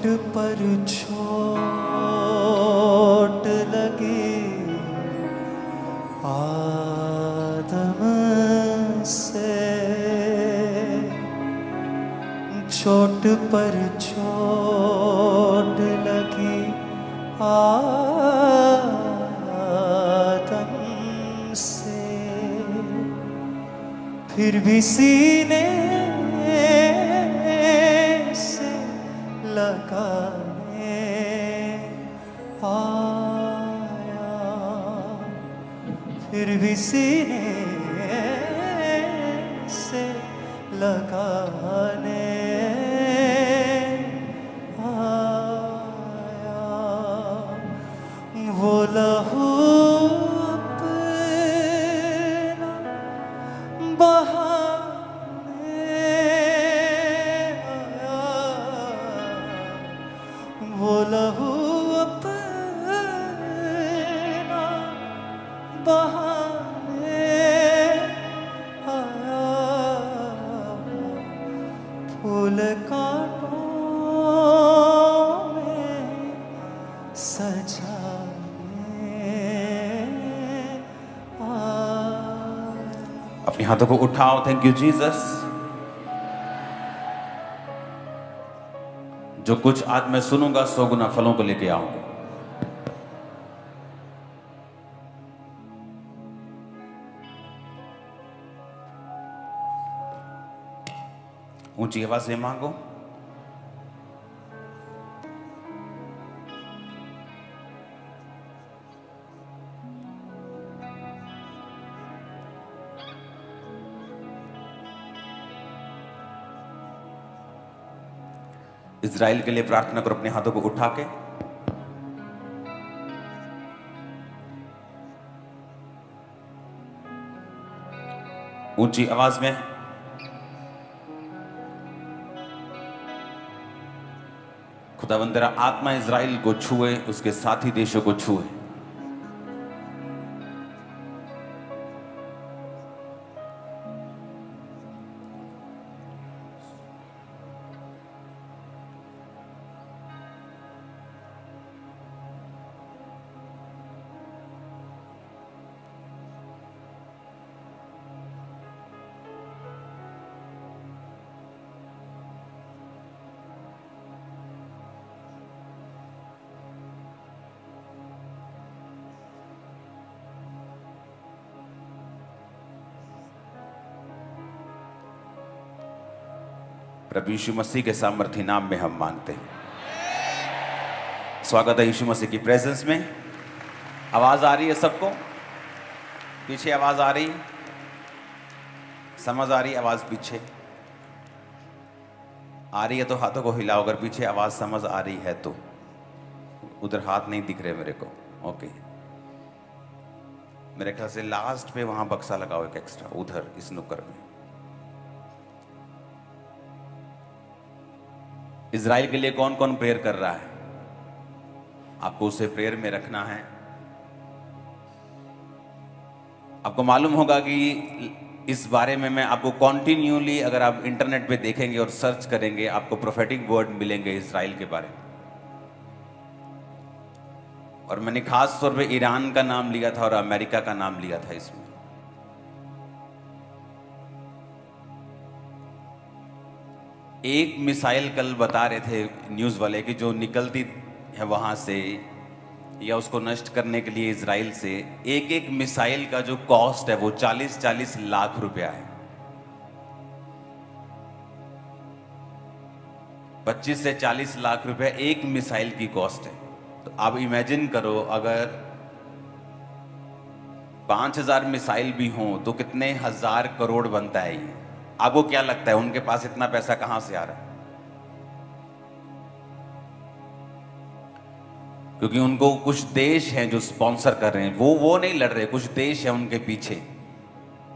चोट पर चोट लगी आदम से, चोट पर चोट लगी आदम से, फिर भी सीने से लगाने आया, फिर भी सीने से लगाने आया। वो लहू अपना बहाने आया, वो लहू अपना बहाने आया, फूल कांटों में सजाने आया। अपने हाथों को उठाओ। Thank you Jesus. जो कुछ आज मैं सुनूंगा 100 गुना फलों को लेके आऊंगा। ऊंची आवाज से मांगो। इजराइल के लिए प्रार्थना करो अपने हाथों को उठा के। ऊंची आवाज में खुदावंद तेरा आत्मा इजराइल को छुए, उसके साथी देशों को छुए। प्रभु यीशु मसीह के सामर्थी नाम में हम मांगते हैं। स्वागत है यीशु मसीह की प्रेजेंस में। आवाज आ रही है सबको? पीछे आवाज आ रही, समझ आ रही? आवाज पीछे आ रही है तो हाथों को हिलाओ। अगर पीछे आवाज समझ आ रही है तो। उधर हाथ नहीं दिख रहे मेरे को। ओके, मेरे ख्याल से लास्ट पे वहां बक्सा लगाओ एक एक्स्ट्रा, उधर इस नुक्कड़ में। इजराइल के लिए कौन कौन प्रेयर कर रहा है? आपको उसे प्रेयर में रखना है। आपको मालूम होगा कि इस बारे में मैं आपको कॉन्टिन्यूली, अगर आप इंटरनेट पे देखेंगे और सर्च करेंगे, आपको प्रोफेटिक वर्ड मिलेंगे इजराइल के बारे में। और मैंने खास तौर पे ईरान का नाम लिया था और अमेरिका का नाम लिया था इसमें। एक मिसाइल कल बता रहे थे न्यूज़ वाले कि जो निकलती है वहाँ से या उसको नष्ट करने के लिए इजराइल से, एक एक मिसाइल का जो कॉस्ट है वो 40-40 लाख रुपया है। 25 से 40 लाख रुपया एक मिसाइल की कॉस्ट है। तो आप इमेजिन करो, अगर 5000 मिसाइल भी हों तो कितने हजार करोड़ बनता है ये। आपको क्या लगता है उनके पास इतना पैसा कहां से आ रहा है? क्योंकि उनको कुछ देश हैं जो स्पॉन्सर कर रहे हैं। वो नहीं लड़ रहे, कुछ देश हैं उनके पीछे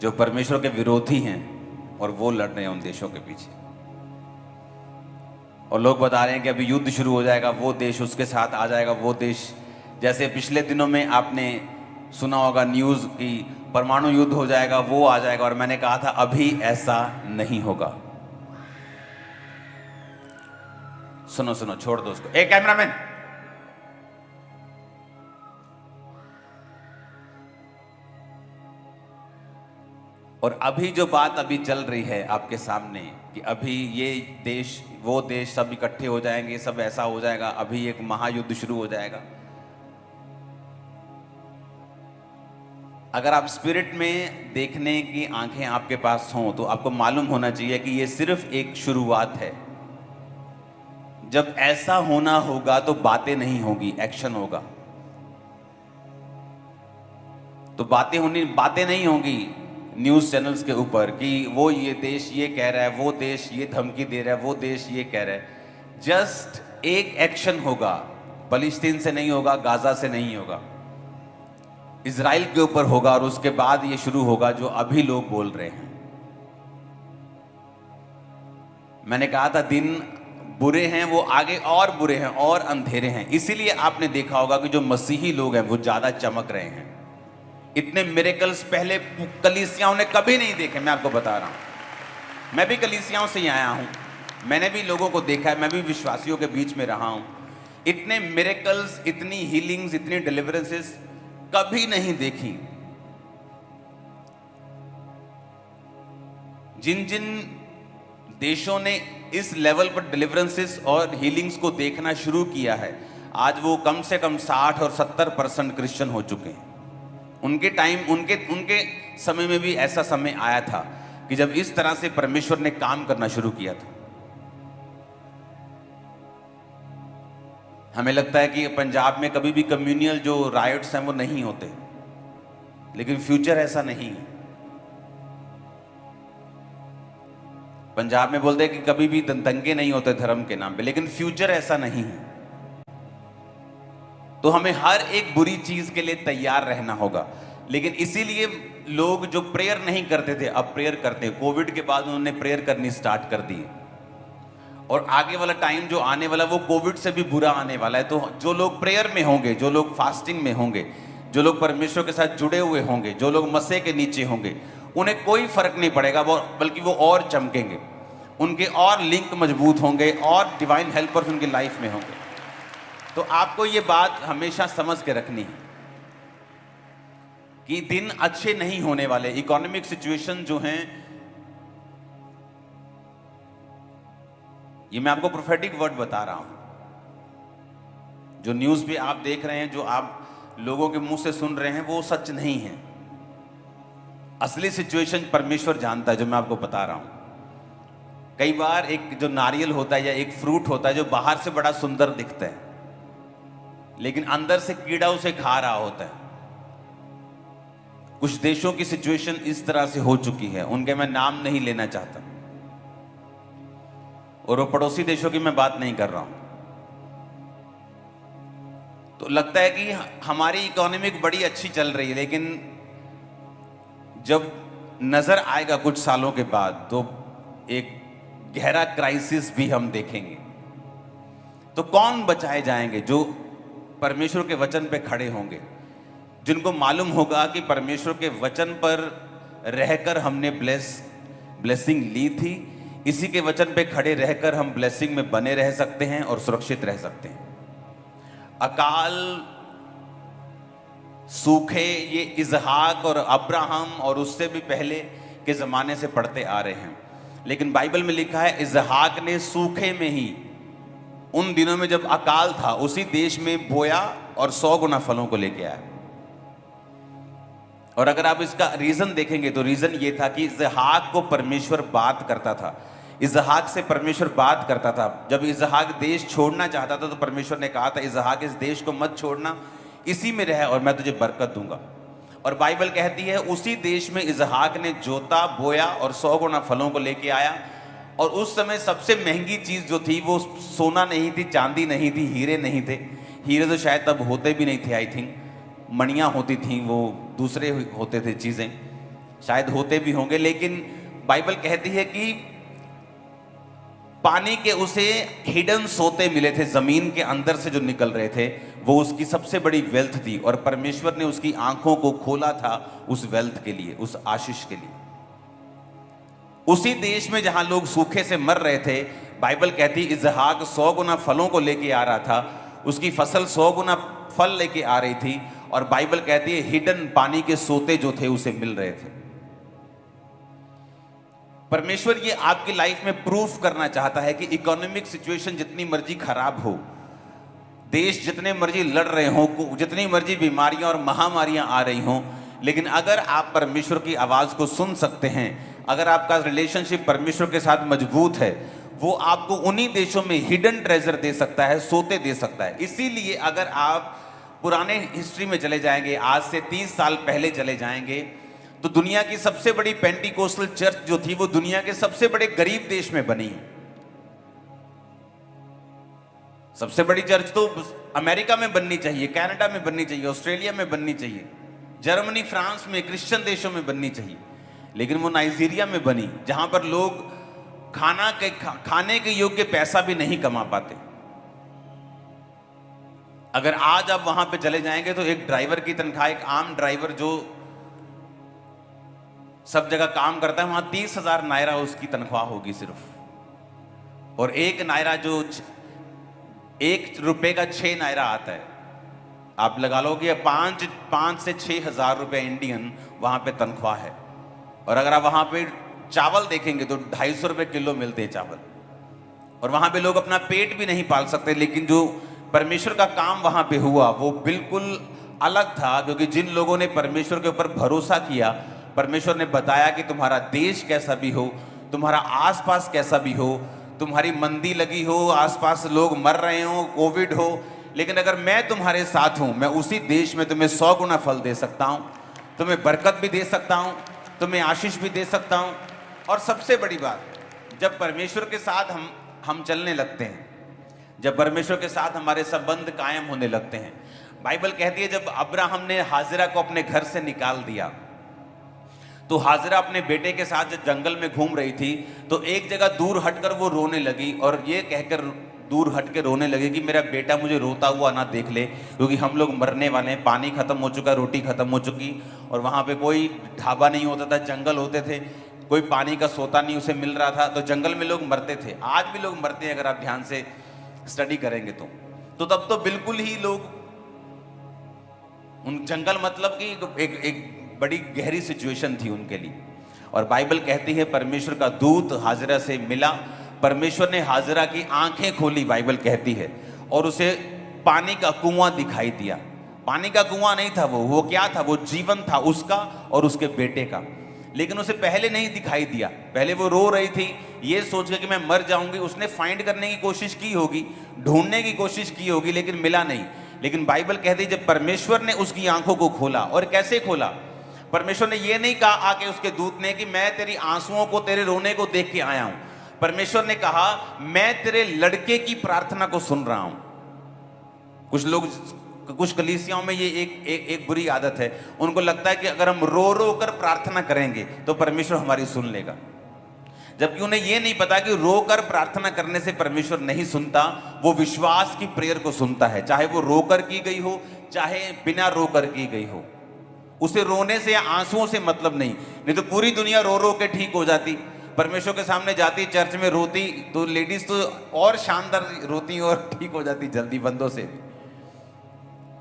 जो परमेश्वर के विरोधी हैं और वो लड़ रहे हैं उन देशों के पीछे। और लोग बता रहे हैं कि अभी युद्ध शुरू हो जाएगा, वो देश उसके साथ आ जाएगा, वो देश। जैसे पिछले दिनों में आपने सुना होगा न्यूज़ की परमाणु युद्ध हो जाएगा, वो आ जाएगा। और मैंने कहा था अभी ऐसा नहीं होगा। सुनो सुनो, छोड़ दो उसको। ए कैमरामैन, और अभी जो बात अभी चल रही है आपके सामने कि अभी ये देश वो देश सब इकट्ठे हो जाएंगे, सब ऐसा हो जाएगा, अभी एक महायुद्ध शुरू हो जाएगा। अगर आप स्पिरिट में देखने की आंखें आपके पास हों तो आपको मालूम होना चाहिए कि ये सिर्फ एक शुरुआत है। जब ऐसा होना होगा तो बातें नहीं होगी, एक्शन होगा। तो बातें नहीं होंगी न्यूज चैनल्स के ऊपर कि वो ये देश ये कह रहा है, वो देश ये धमकी दे रहा है, वो देश ये कह रहा है। जस्ट एक एक्शन होगा, फलस्तीन से नहीं होगा, गाजा से नहीं होगा, इजराइल के ऊपर होगा, और उसके बाद ये शुरू होगा जो अभी लोग बोल रहे हैं। मैंने कहा था दिन बुरे हैं, वो आगे और बुरे हैं और अंधेरे हैं। इसीलिए आपने देखा होगा कि जो मसीही लोग हैं वो ज्यादा चमक रहे हैं। इतने मिरेकल्स पहले कलीसियाओं ने कभी नहीं देखे। मैं आपको बता रहा हूं, मैं भी कलीसियाओं से ही आया हूं, मैंने भी लोगों को देखा है, मैं भी विश्वासियों के बीच में रहा हूं। इतने मिरेकल्स, इतनी हीलिंग्स, इतनी डिलीवरेंसेस कभी नहीं देखी। जिन जिन देशों ने इस लेवल पर डिलीवरेंसेस और हीलिंग्स को देखना शुरू किया है, आज वो कम से कम 60 और 70% क्रिश्चियन हो चुके हैं। उनके टाइम, उनके समय में भी ऐसा समय आया था कि जब इस तरह से परमेश्वर ने काम करना शुरू किया था। हमें लगता है कि पंजाब में कभी भी कम्युनियल जो राइट्स हैं वो नहीं होते, लेकिन फ्यूचर ऐसा नहीं है। पंजाब में बोलते हैं कि कभी भी दंगे नहीं होते धर्म के नाम पे, लेकिन फ्यूचर ऐसा नहीं है। तो हमें हर एक बुरी चीज के लिए तैयार रहना होगा। लेकिन इसीलिए लोग जो प्रेयर नहीं करते थे अब प्रेयर करते हैं। कोविड के बाद उन्होंने प्रेयर करनी स्टार्ट कर दी, और आगे वाला टाइम जो आने वाला वो कोविड से भी बुरा आने वाला है। तो जो लोग प्रेयर में होंगे, जो लोग फास्टिंग में होंगे, जो लोग परमेश्वर के साथ जुड़े हुए होंगे, जो लोग मसीह के नीचे होंगे, उन्हें कोई फर्क नहीं पड़ेगा, बल्कि वो और चमकेंगे, उनके और लिंक मजबूत होंगे, और डिवाइन हेल्पर्स उनकी लाइफ में होंगे। तो आपको ये बात हमेशा समझ के रखनी है कि दिन अच्छे नहीं होने वाले। इकोनॉमिक सिचुएशन जो हैं, ये मैं आपको प्रोफेटिक वर्ड बता रहा हूं। जो न्यूज पे आप देख रहे हैं, जो आप लोगों के मुंह से सुन रहे हैं, वो सच नहीं है। असली सिचुएशन परमेश्वर जानता है, जो मैं आपको बता रहा हूं। कई बार एक जो नारियल होता है या एक फ्रूट होता है, जो बाहर से बड़ा सुंदर दिखता है, लेकिन अंदर से कीड़ा उसे खा रहा होता है। कुछ देशों की सिचुएशन इस तरह से हो चुकी है, उनके मैं नाम नहीं लेना चाहता, और वो पड़ोसी देशों की मैं बात नहीं कर रहा हूं। तो लगता है कि हमारी इकोनॉमी बड़ी अच्छी चल रही है, लेकिन जब नजर आएगा कुछ सालों के बाद तो एक गहरा क्राइसिस भी हम देखेंगे। तो कौन बचाए जाएंगे? जो परमेश्वर के वचन पे खड़े होंगे, जिनको मालूम होगा कि परमेश्वर के वचन पर रहकर हमने ब्लेसिंग ली थी, इसी के वचन पे खड़े रहकर हम ब्लेसिंग में बने रह सकते हैं और सुरक्षित रह सकते हैं। अकाल, सूखे, ये इजहाक और अब्राहम और उससे भी पहले के जमाने से पढ़ते आ रहे हैं। लेकिन बाइबल में लिखा है इजहाक ने सूखे में ही, उन दिनों में जब अकाल था, उसी देश में बोया और 100 गुना फलों को लेके आया। और अगर आप इसका रीजन देखेंगे तो रीजन ये था कि इजहाक को परमेश्वर बात करता था, इजहाक से परमेश्वर बात करता था। जब इजहाक देश छोड़ना चाहता था तो परमेश्वर ने कहा था इजहाक इस देश को मत छोड़ना, इसी में रह और मैं तुझे बरकत दूंगा। और बाइबल कहती है उसी देश में इजहाक ने जोता, बोया और 100 गुना फलों को लेके आया। और उस समय सबसे महंगी चीज जो थी वो सोना नहीं थी, चांदी नहीं थी, हीरे नहीं थे। हीरे तो शायद तब होते भी नहीं थे, आई थिंक मणियां होती थी, वो दूसरे होते थे चीजें, शायद होते भी होंगे। लेकिन बाइबल कहती है कि पानी के उसे हिडन सोते मिले थे, जमीन के अंदर से जो निकल रहे थे, वो उसकी सबसे बड़ी वेल्थ थी। और परमेश्वर ने उसकी आंखों को खोला था उस वेल्थ के लिए, उस आशीष के लिए। उसी देश में जहां लोग सूखे से मर रहे थे, बाइबल कहती है इसहाक 100 गुना फलों को लेके आ रहा था, उसकी फसल 100 गुना फल लेके आ रही थी, और बाइबल कहती है हिडन पानी के सोते जो थे उसे मिल रहे थे। परमेश्वर ये आपकी लाइफ में प्रूफ करना चाहता है कि इकोनॉमिक सिचुएशन जितनी मर्जी खराब हो, देश जितने मर्जी लड़ रहे हो, जितनी मर्जी बीमारियां और महामारियां आ रही हों, लेकिन अगर आप परमेश्वर की आवाज को सुन सकते हैं, अगर आपका रिलेशनशिप परमेश्वर के साथ मजबूत है, वो आपको उन्हीं देशों में हिडन ट्रेजर दे सकता है, सोते दे सकता है। इसीलिए अगर आप पुराने हिस्ट्री में चले जाएंगे, आज से 30 साल पहले चले जाएंगे, तो दुनिया की सबसे बड़ी पेंटिकोस्टल चर्च जो थी वो दुनिया के सबसे बड़े गरीब देश में बनी है। सबसे बड़ी चर्च तो अमेरिका में बननी चाहिए, कनाडा में बननी चाहिए, ऑस्ट्रेलिया में बननी चाहिए, जर्मनी, फ्रांस में, क्रिश्चियन देशों में बननी चाहिए, लेकिन वो नाइजीरिया में बनी, जहां पर लोग खाने के योग्य पैसा भी नहीं कमा पाते। अगर आज आप वहां पे चले जाएंगे तो एक ड्राइवर की तनख्वाह, एक आम ड्राइवर जो सब जगह काम करता है, वहां 30,000 नायरा उसकी तनख्वाह होगी सिर्फ। और एक नायरा जो 1 रुपए का 6 नायरा आता है, आप लगा लो कि 5 से 6,000 रुपए इंडियन वहां पे तनख्वाह है। और अगर आप वहां पे चावल देखेंगे तो 250 रुपए किलो मिलते हैं चावल, और वहां पे लोग अपना पेट भी नहीं पाल सकते। लेकिन जो परमेश्वर का काम वहां पे हुआ वो बिल्कुल अलग था, क्योंकि जिन लोगों ने परमेश्वर के ऊपर भरोसा किया, परमेश्वर ने बताया कि तुम्हारा देश कैसा भी हो, तुम्हारा आसपास कैसा भी हो, तुम्हारी मंदी लगी हो, आसपास लोग मर रहे हो, कोविड हो, लेकिन अगर मैं तुम्हारे साथ हूं, मैं उसी देश में तुम्हें 100 गुना फल दे सकता हूं, तुम्हें बरकत भी दे सकता हूं, तुम्हें आशीष भी दे सकता हूं। और सबसे बड़ी बात, जब परमेश्वर के साथ हम चलने लगते हैं, जब परमेश्वर के साथ हमारे संबंध कायम होने लगते हैं, बाइबल कहती है जब अब्राहम ने हाजिरा को अपने घर से निकाल दिया, तो हाजिरा अपने बेटे के साथ जब जंगल में घूम रही थी, तो एक जगह दूर हटकर वो रोने लगी, और ये कहकर दूर हट के रोने लगे कि मेरा बेटा मुझे रोता हुआ ना देख ले, क्योंकि हम लोग मरने वाले हैं, पानी खत्म हो चुका, रोटी खत्म हो चुकी, और वहाँ पे कोई ढाबा नहीं होता था, जंगल होते थे, कोई पानी का सोता नहीं उसे मिल रहा था, तो जंगल में लोग मरते थे। आज भी लोग मरते हैं, अगर आप ध्यान से स्टडी करेंगे तो तब तो बिल्कुल ही लोग उन जंगल मतलब कि एक बड़ी गहरी सिचुएशन थी उनके लिए। और बाइबल कहती है परमेश्वर का दूत हाजिरा से मिला, परमेश्वर ने हाजिरा की आंखें खोली, बाइबल कहती है, और उसे पानी का कुआं दिखाई दिया। पानी का कुआं नहीं था वो क्या था? वो जीवन था उसका और उसके बेटे का, लेकिन उसे पहले नहीं दिखाई दिया। पहले वो रो रही थी ये सोच के कि मैं मर जाऊंगी, उसने फाइंड करने की कोशिश की होगी, ढूंढने की कोशिश की होगी, लेकिन मिला नहीं। लेकिन बाइबल कहती है जब परमेश्वर ने उसकी आंखों को खोला, और कैसे खोला? परमेश्वर ने ये नहीं कहा आके उसके दूत ने कि मैं तेरी आंसुओं को, तेरे रोने को देख के आया हूं। परमेश्वर ने कहा मैं तेरे लड़के की प्रार्थना को सुन रहा हूं। कुछ कलीसियाओं में ये एक बुरी आदत है, उनको लगता है कि अगर हम रो रो कर प्रार्थना करेंगे तो परमेश्वर हमारी सुन लेगा, जबकि उन्हें ये नहीं पता कि रो कर प्रार्थना करने से परमेश्वर नहीं सुनता, वो विश्वास की प्रेयर को सुनता है, चाहे वो रोकर की गई हो चाहे बिना रोकर की गई हो। उसे रोने से या आंसुओं से मतलब नहीं तो पूरी दुनिया रो रो के ठीक हो जाती, परमेश्वर के सामने जाती, चर्च में रोती, तो लेडीज तो और शानदार रोती और ठीक हो जाती जल्दी, बंदों से।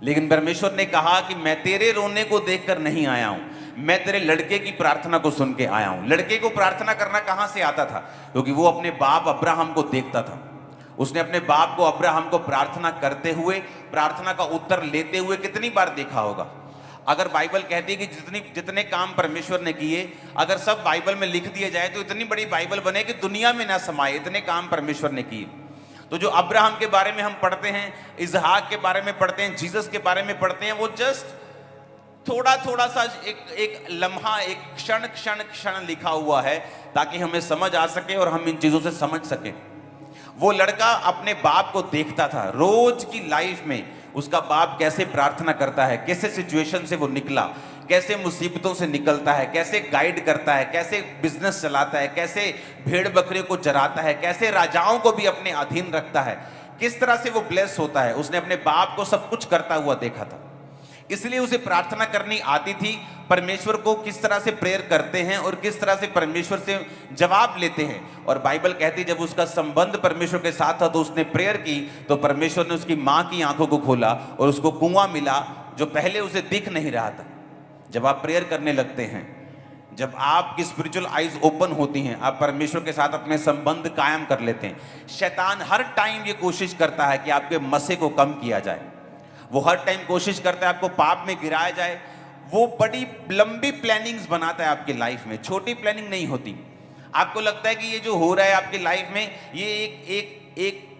लेकिन परमेश्वर ने कहा कि मैं तेरे रोने को देखकर नहीं आया हूं, मैं तेरे लड़के की प्रार्थना को सुन के आया हूं। लड़के को प्रार्थना करना कहां से आता था? क्योंकि वो अपने बाप अब्राहम को देखता था। उसने अपने बाप को, अब्राहम को प्रार्थना करते हुए, प्रार्थना का उत्तर लेते हुए कितनी बार देखा होगा। अगर बाइबल कहती है कि जितने काम परमेश्वर ने किए, अगर सब बाइबल में लिख दिए जाए तो इतनी बड़ी बाइबल बने कि दुनिया में ना समाये, इतने काम परमेश्वर ने किए। तो जो अब्राहम के बारे में हम पढ़ते हैं, इसहाक के बारे में पढ़ते हैं, जीसस के बारे में पढ़ते हैं, वो जस्ट थोड़ा सा एक लम्हा, एक क्षण लिखा हुआ है, ताकि हमें समझ आ सके और हम इन चीजों से समझ सके। वो लड़का अपने बाप को देखता था, रोज की लाइफ में उसका बाप कैसे प्रार्थना करता है, कैसे सिचुएशन से वो निकला, कैसे मुसीबतों से निकलता है, कैसे गाइड करता है, कैसे बिजनेस चलाता है, कैसे भेड़ बकरियों को चराता है, कैसे राजाओं को भी अपने अधीन रखता है, किस तरह से वो ब्लेस होता है। उसने अपने बाप को सब कुछ करता हुआ देखा था। इसलिए उसे प्रार्थना करनी आती थी, परमेश्वर को किस तरह से प्रेयर करते हैं और किस तरह से परमेश्वर से जवाब लेते हैं। और बाइबल कहती है जब उसका संबंध परमेश्वर के साथ था तो उसने प्रेयर की, तो परमेश्वर ने उसकी माँ की आंखों को खोला और उसको कुआं मिला जो पहले उसे दिख नहीं रहा था। जब आप प्रेयर करने लगते हैं, जब आपकी स्पिरिचुअल आईज ओपन होती हैं, आप परमेश्वर के साथ अपने संबंध कायम कर लेते हैं। शैतान हर टाइम ये कोशिश करता है कि आपके मसे को कम किया जाए, वो हर टाइम कोशिश करता है आपको पाप में गिराया जाए। वो बड़ी लंबी प्लानिंग्स बनाता है आपकी लाइफ में, छोटी प्लानिंग नहीं होती। आपको लगता है कि ये जो हो रहा है आपकी लाइफ में, ये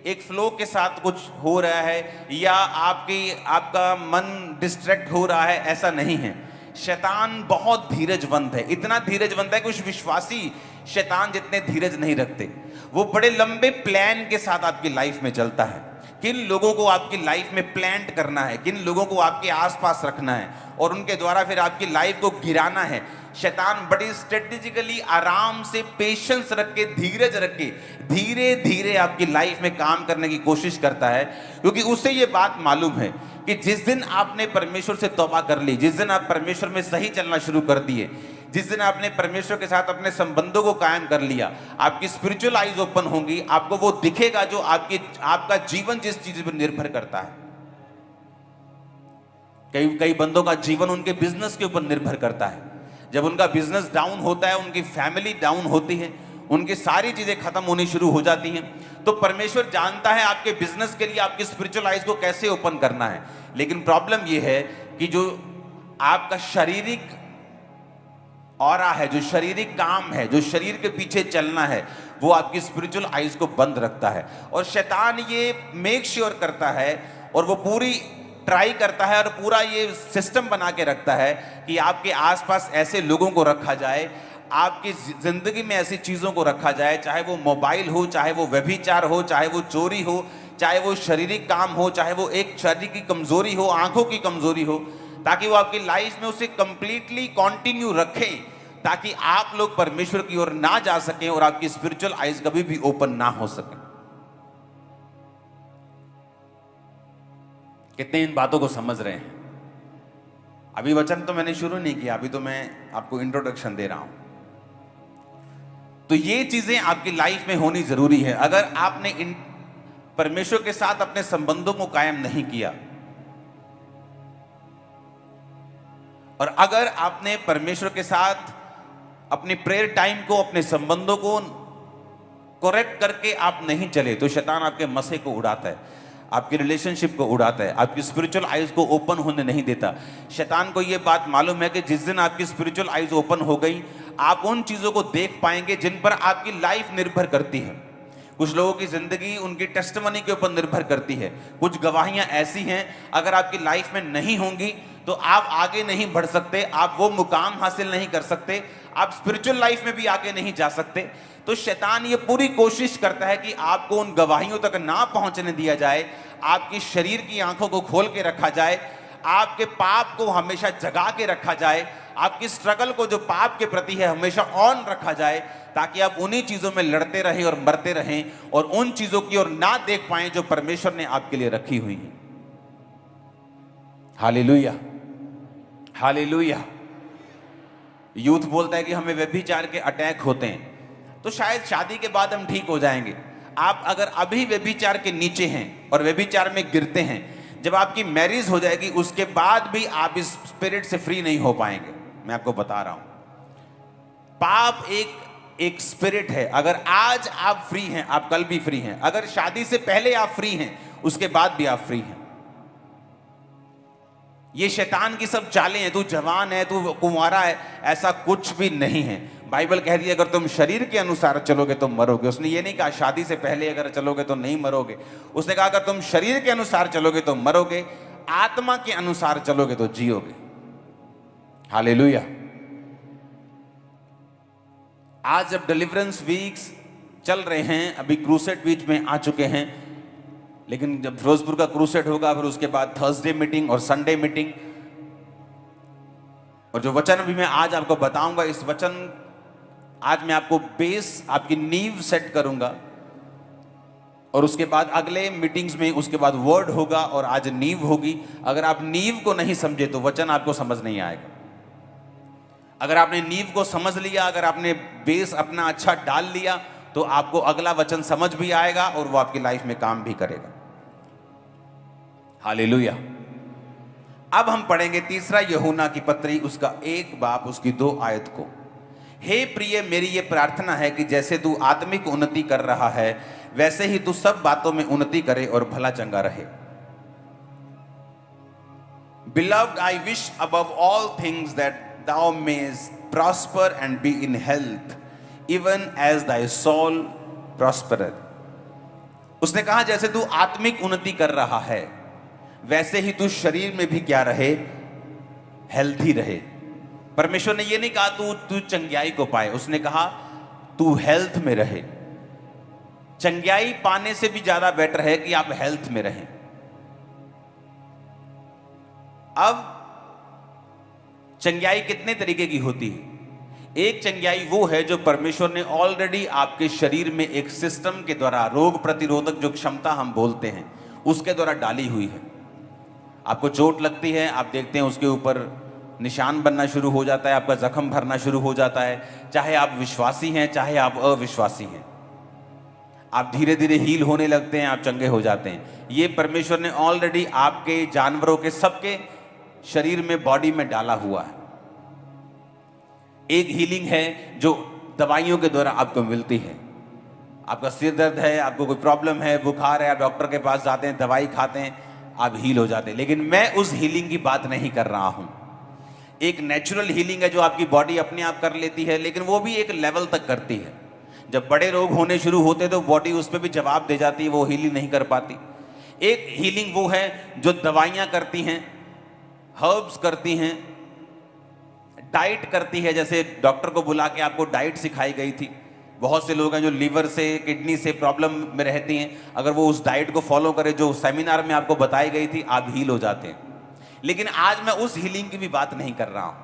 एक फ्लो के साथ कुछ हो रहा है या आपका मन डिस्ट्रैक्ट हो रहा है, ऐसा नहीं है। शैतान बहुत धीरजवंत है, इतना धीरजवंत है कि कुछ विश्वासी शैतान जितने धीरज नहीं रखते। वो बड़े लंबे प्लान के साथ आपकी लाइफ में चलता है, किन लोगों को आपकी लाइफ में प्लांट करना है, किन लोगों को आपके आसपास रखना है और उनके द्वारा फिर आपकी लाइफ को गिराना है। शैतान बड़ी स्ट्रेटेजिकली आराम से पेशेंस रख के, धीरज रख के धीरे धीरे आपकी लाइफ में काम करने की कोशिश करता है, क्योंकि उसे ये बात मालूम है कि जिस दिन आपने परमेश्वर से तौबा कर ली, जिस दिन आप परमेश्वर में सही चलना शुरू कर दिए, जिस दिन आपने परमेश्वर के साथ अपने संबंधों को कायम कर लिया, आपकी स्पिरिचुअल आईज ओपन होंगी, आपको वो दिखेगा जो आपका जीवन जिस चीज पर निर्भर करता है। कई बंदों का जीवन उनके बिजनेस के ऊपर निर्भर करता है। जब उनका बिजनेस डाउन होता है, उनकी फैमिली डाउन होती है, उनकी सारी चीजें खत्म होनी शुरू हो जाती हैं, तो परमेश्वर जानता है आपके बिजनेस के लिए आपकी स्पिरिचुअल आईज को कैसे ओपन करना है। लेकिन प्रॉब्लम यह है कि जो आपका शारीरिक ऑरा है, जो शारीरिक काम है, जो शरीर के पीछे चलना है, वो आपकी स्पिरिचुअल आईज को बंद रखता है। और शैतान ये मेक श्योर करता है और वो पूरी ट्राई करता है और पूरा ये सिस्टम बना के रखता है कि आपके आसपास ऐसे लोगों को रखा जाए, आपकी जिंदगी में ऐसी चीजों को रखा जाए, चाहे वो मोबाइल हो, चाहे वो व्यभिचार हो, चाहे वो चोरी हो, चाहे वो शारीरिक काम हो, चाहे वो एक शरीर की कमजोरी हो, आंखों की कमजोरी हो, ताकि वो आपकी लाइफ में उसे कंप्लीटली कंटिन्यू रखें, ताकि आप लोग परमेश्वर की ओर ना जा सकें और आपकी स्पिरिचुअल आईज कभी भी ओपन ना हो सके। कितने इन बातों को समझ रहे हैं? अभी वचन तो मैंने शुरू नहीं किया, अभी तो मैं आपको इंट्रोडक्शन दे रहा हूं। तो ये चीजें आपकी लाइफ में होनी जरूरी है। अगर आपने इन परमेश्वर के साथ अपने संबंधों को कायम नहीं किया और अगर आपने परमेश्वर के साथ अपनी प्रेयर टाइम को, अपने संबंधों को करेक्ट करके आप नहीं चले, तो शैतान आपके मसे को उड़ाता है, आपकी रिलेशनशिप को उड़ाता है, आपकी स्पिरिचुअल आईज को ओपन होने नहीं देता। शैतान को यह बात मालूम है कि जिस दिन आपकी स्पिरिचुअल आईज ओपन हो गई, आप उन चीजों को देख पाएंगे जिन पर आपकी लाइफ निर्भर करती है। कुछ लोगों की जिंदगी उनकी टेस्टिमनी के ऊपर निर्भर करती है। कुछ गवाहियां ऐसी हैं, अगर आपकी लाइफ में नहीं होंगी तो आप आगे नहीं बढ़ सकते, आप वो मुकाम हासिल नहीं कर सकते, आप स्पिरिचुअल लाइफ में भी आगे नहीं जा सकते। तो शैतान ये पूरी कोशिश करता है कि आपको उन गवाहियों तक ना पहुंचने दिया जाए, आपकी शरीर की आंखों को खोल के रखा जाए, आपके पाप को हमेशा जगा के रखा जाए, आपकी स्ट्रगल को जो पाप के प्रति है हमेशा ऑन रखा जाए, ताकि आप उन्हीं चीजों में लड़ते रहें और मरते रहें और उन चीजों की ओर ना देख पाएं जो परमेश्वर ने आपके लिए रखी हुई है। Hallelujah, hallelujah. यूथ बोलता है कि हमें व्यभिचार के अटैक होते हैं, तो शायद शादी के बाद हम ठीक हो जाएंगे। आप अगर अभी व्यभिचार के नीचे हैं और व्यभिचार में गिरते हैं, जब आपकी मैरिज हो जाएगी उसके बाद भी आप इस स्पिरिट से फ्री नहीं हो पाएंगे। मैं आपको बता रहा हूं, पाप एक स्पिरिट है। अगर आज आप फ्री हैं, आप कल भी फ्री हैं। अगर शादी से पहले आप फ्री हैं, उसके बाद भी आप फ्री हैं। ये शैतान की सब चालें हैं, तू जवान है, तू कुंवारा है, ऐसा कुछ भी नहीं है। बाइबल कह रही है अगर तुम शरीर के अनुसार चलोगे तो मरोगे। उसने ये नहीं कहा शादी से पहले अगर चलोगे तो नहीं मरोगे। उसने कहा अगर तुम शरीर के अनुसार चलोगे तो मरोगे, आत्मा के अनुसार चलोगे तो जियोगे। हालेलुया। आज जब डिलीवरेंस वीक्स चल रहे हैं, अभी क्रूसेड बीच में आ चुके हैं, लेकिन जब फिरोजपुर का क्रूसेड होगा, फिर उसके बाद थर्सडे मीटिंग और संडे मीटिंग, और जो वचन अभी मैं आज आपको बताऊंगा, इस वचन आज मैं आपको बेस, आपकी नींव सेट करूंगा और उसके बाद अगले मीटिंग्स में उसके बाद वर्ड होगा और आज नींव होगी। अगर आप नींव को नहीं समझे तो वचन आपको समझ नहीं आएगा। अगर आपने नींव को समझ लिया, अगर आपने बेस अपना अच्छा डाल लिया, तो आपको अगला वचन समझ भी आएगा और वो आपकी लाइफ में काम भी करेगा। हालेलुया। अब हम पढ़ेंगे तीसरा यूहन्ना की पत्री, उसका 1 बाब उसकी 2 आयत को। हे प्रिय, मेरी ये प्रार्थना है कि जैसे तू आत्मिक उन्नति कर रहा है, वैसे ही तू सब बातों में उन्नति करे और भला चंगा रहे। Beloved, I wish above all things that thou mayest prosper and be in health, even as thy soul prospereth. उसने कहा जैसे तू आत्मिक उन्नति कर रहा है, वैसे ही तू शरीर में भी क्या रहे, हेल्थी रहे। परमेश्वर ने ये नहीं कहा तू चंगियाई को पाए, उसने कहा तू हेल्थ में रहे। चंगियाई पाने से भी ज्यादा बेटर है कि आप हेल्थ में रहें। अब चंगियाई कितने तरीके की होती है? एक चंगियाई वो है जो परमेश्वर ने ऑलरेडी आपके शरीर में एक सिस्टम के द्वारा, रोग प्रतिरोधक जो क्षमता हम बोलते हैं, उसके द्वारा डाली हुई है। आपको चोट लगती है, आप देखते हैं उसके ऊपर निशान बनना शुरू हो जाता है, आपका जख्म भरना शुरू हो जाता है। चाहे आप विश्वासी हैं, चाहे आप अविश्वासी हैं, आप धीरे धीरे हील होने लगते हैं, आप चंगे हो जाते हैं। ये परमेश्वर ने ऑलरेडी आपके, जानवरों के, सबके शरीर में, बॉडी में डाला हुआ है। एक हीलिंग है जो दवाइयों के द्वारा आपको मिलती है। आपका सिर दर्द है, आपको कोई प्रॉब्लम है, बुखार है, आप डॉक्टर के पास जाते हैं, दवाई खाते हैं, आप हील हो जाते हैं। लेकिन मैं उस हीलिंग की बात नहीं कर रहा हूं। एक नेचुरल हीलिंग है जो आपकी बॉडी अपने आप कर लेती है, लेकिन वो भी एक लेवल तक करती है। जब बड़े रोग होने शुरू होते तो बॉडी उस पर भी जवाब दे जाती है, वो हीलिंग नहीं कर पाती। एक हीलिंग वो है जो दवाइयां करती हैं, हर्ब्स करती हैं, डाइट करती है। जैसे डॉक्टर को बुला के आपको डाइट सिखाई गई थी। बहुत से लोग हैं जो लीवर से, किडनी से प्रॉब्लम में रहती हैं, अगर वो उस डाइट को फॉलो करें जो सेमिनार में आपको बताई गई थी, आप हील हो जाते हैं। लेकिन आज मैं उस हीलिंग की भी बात नहीं कर रहा हूं।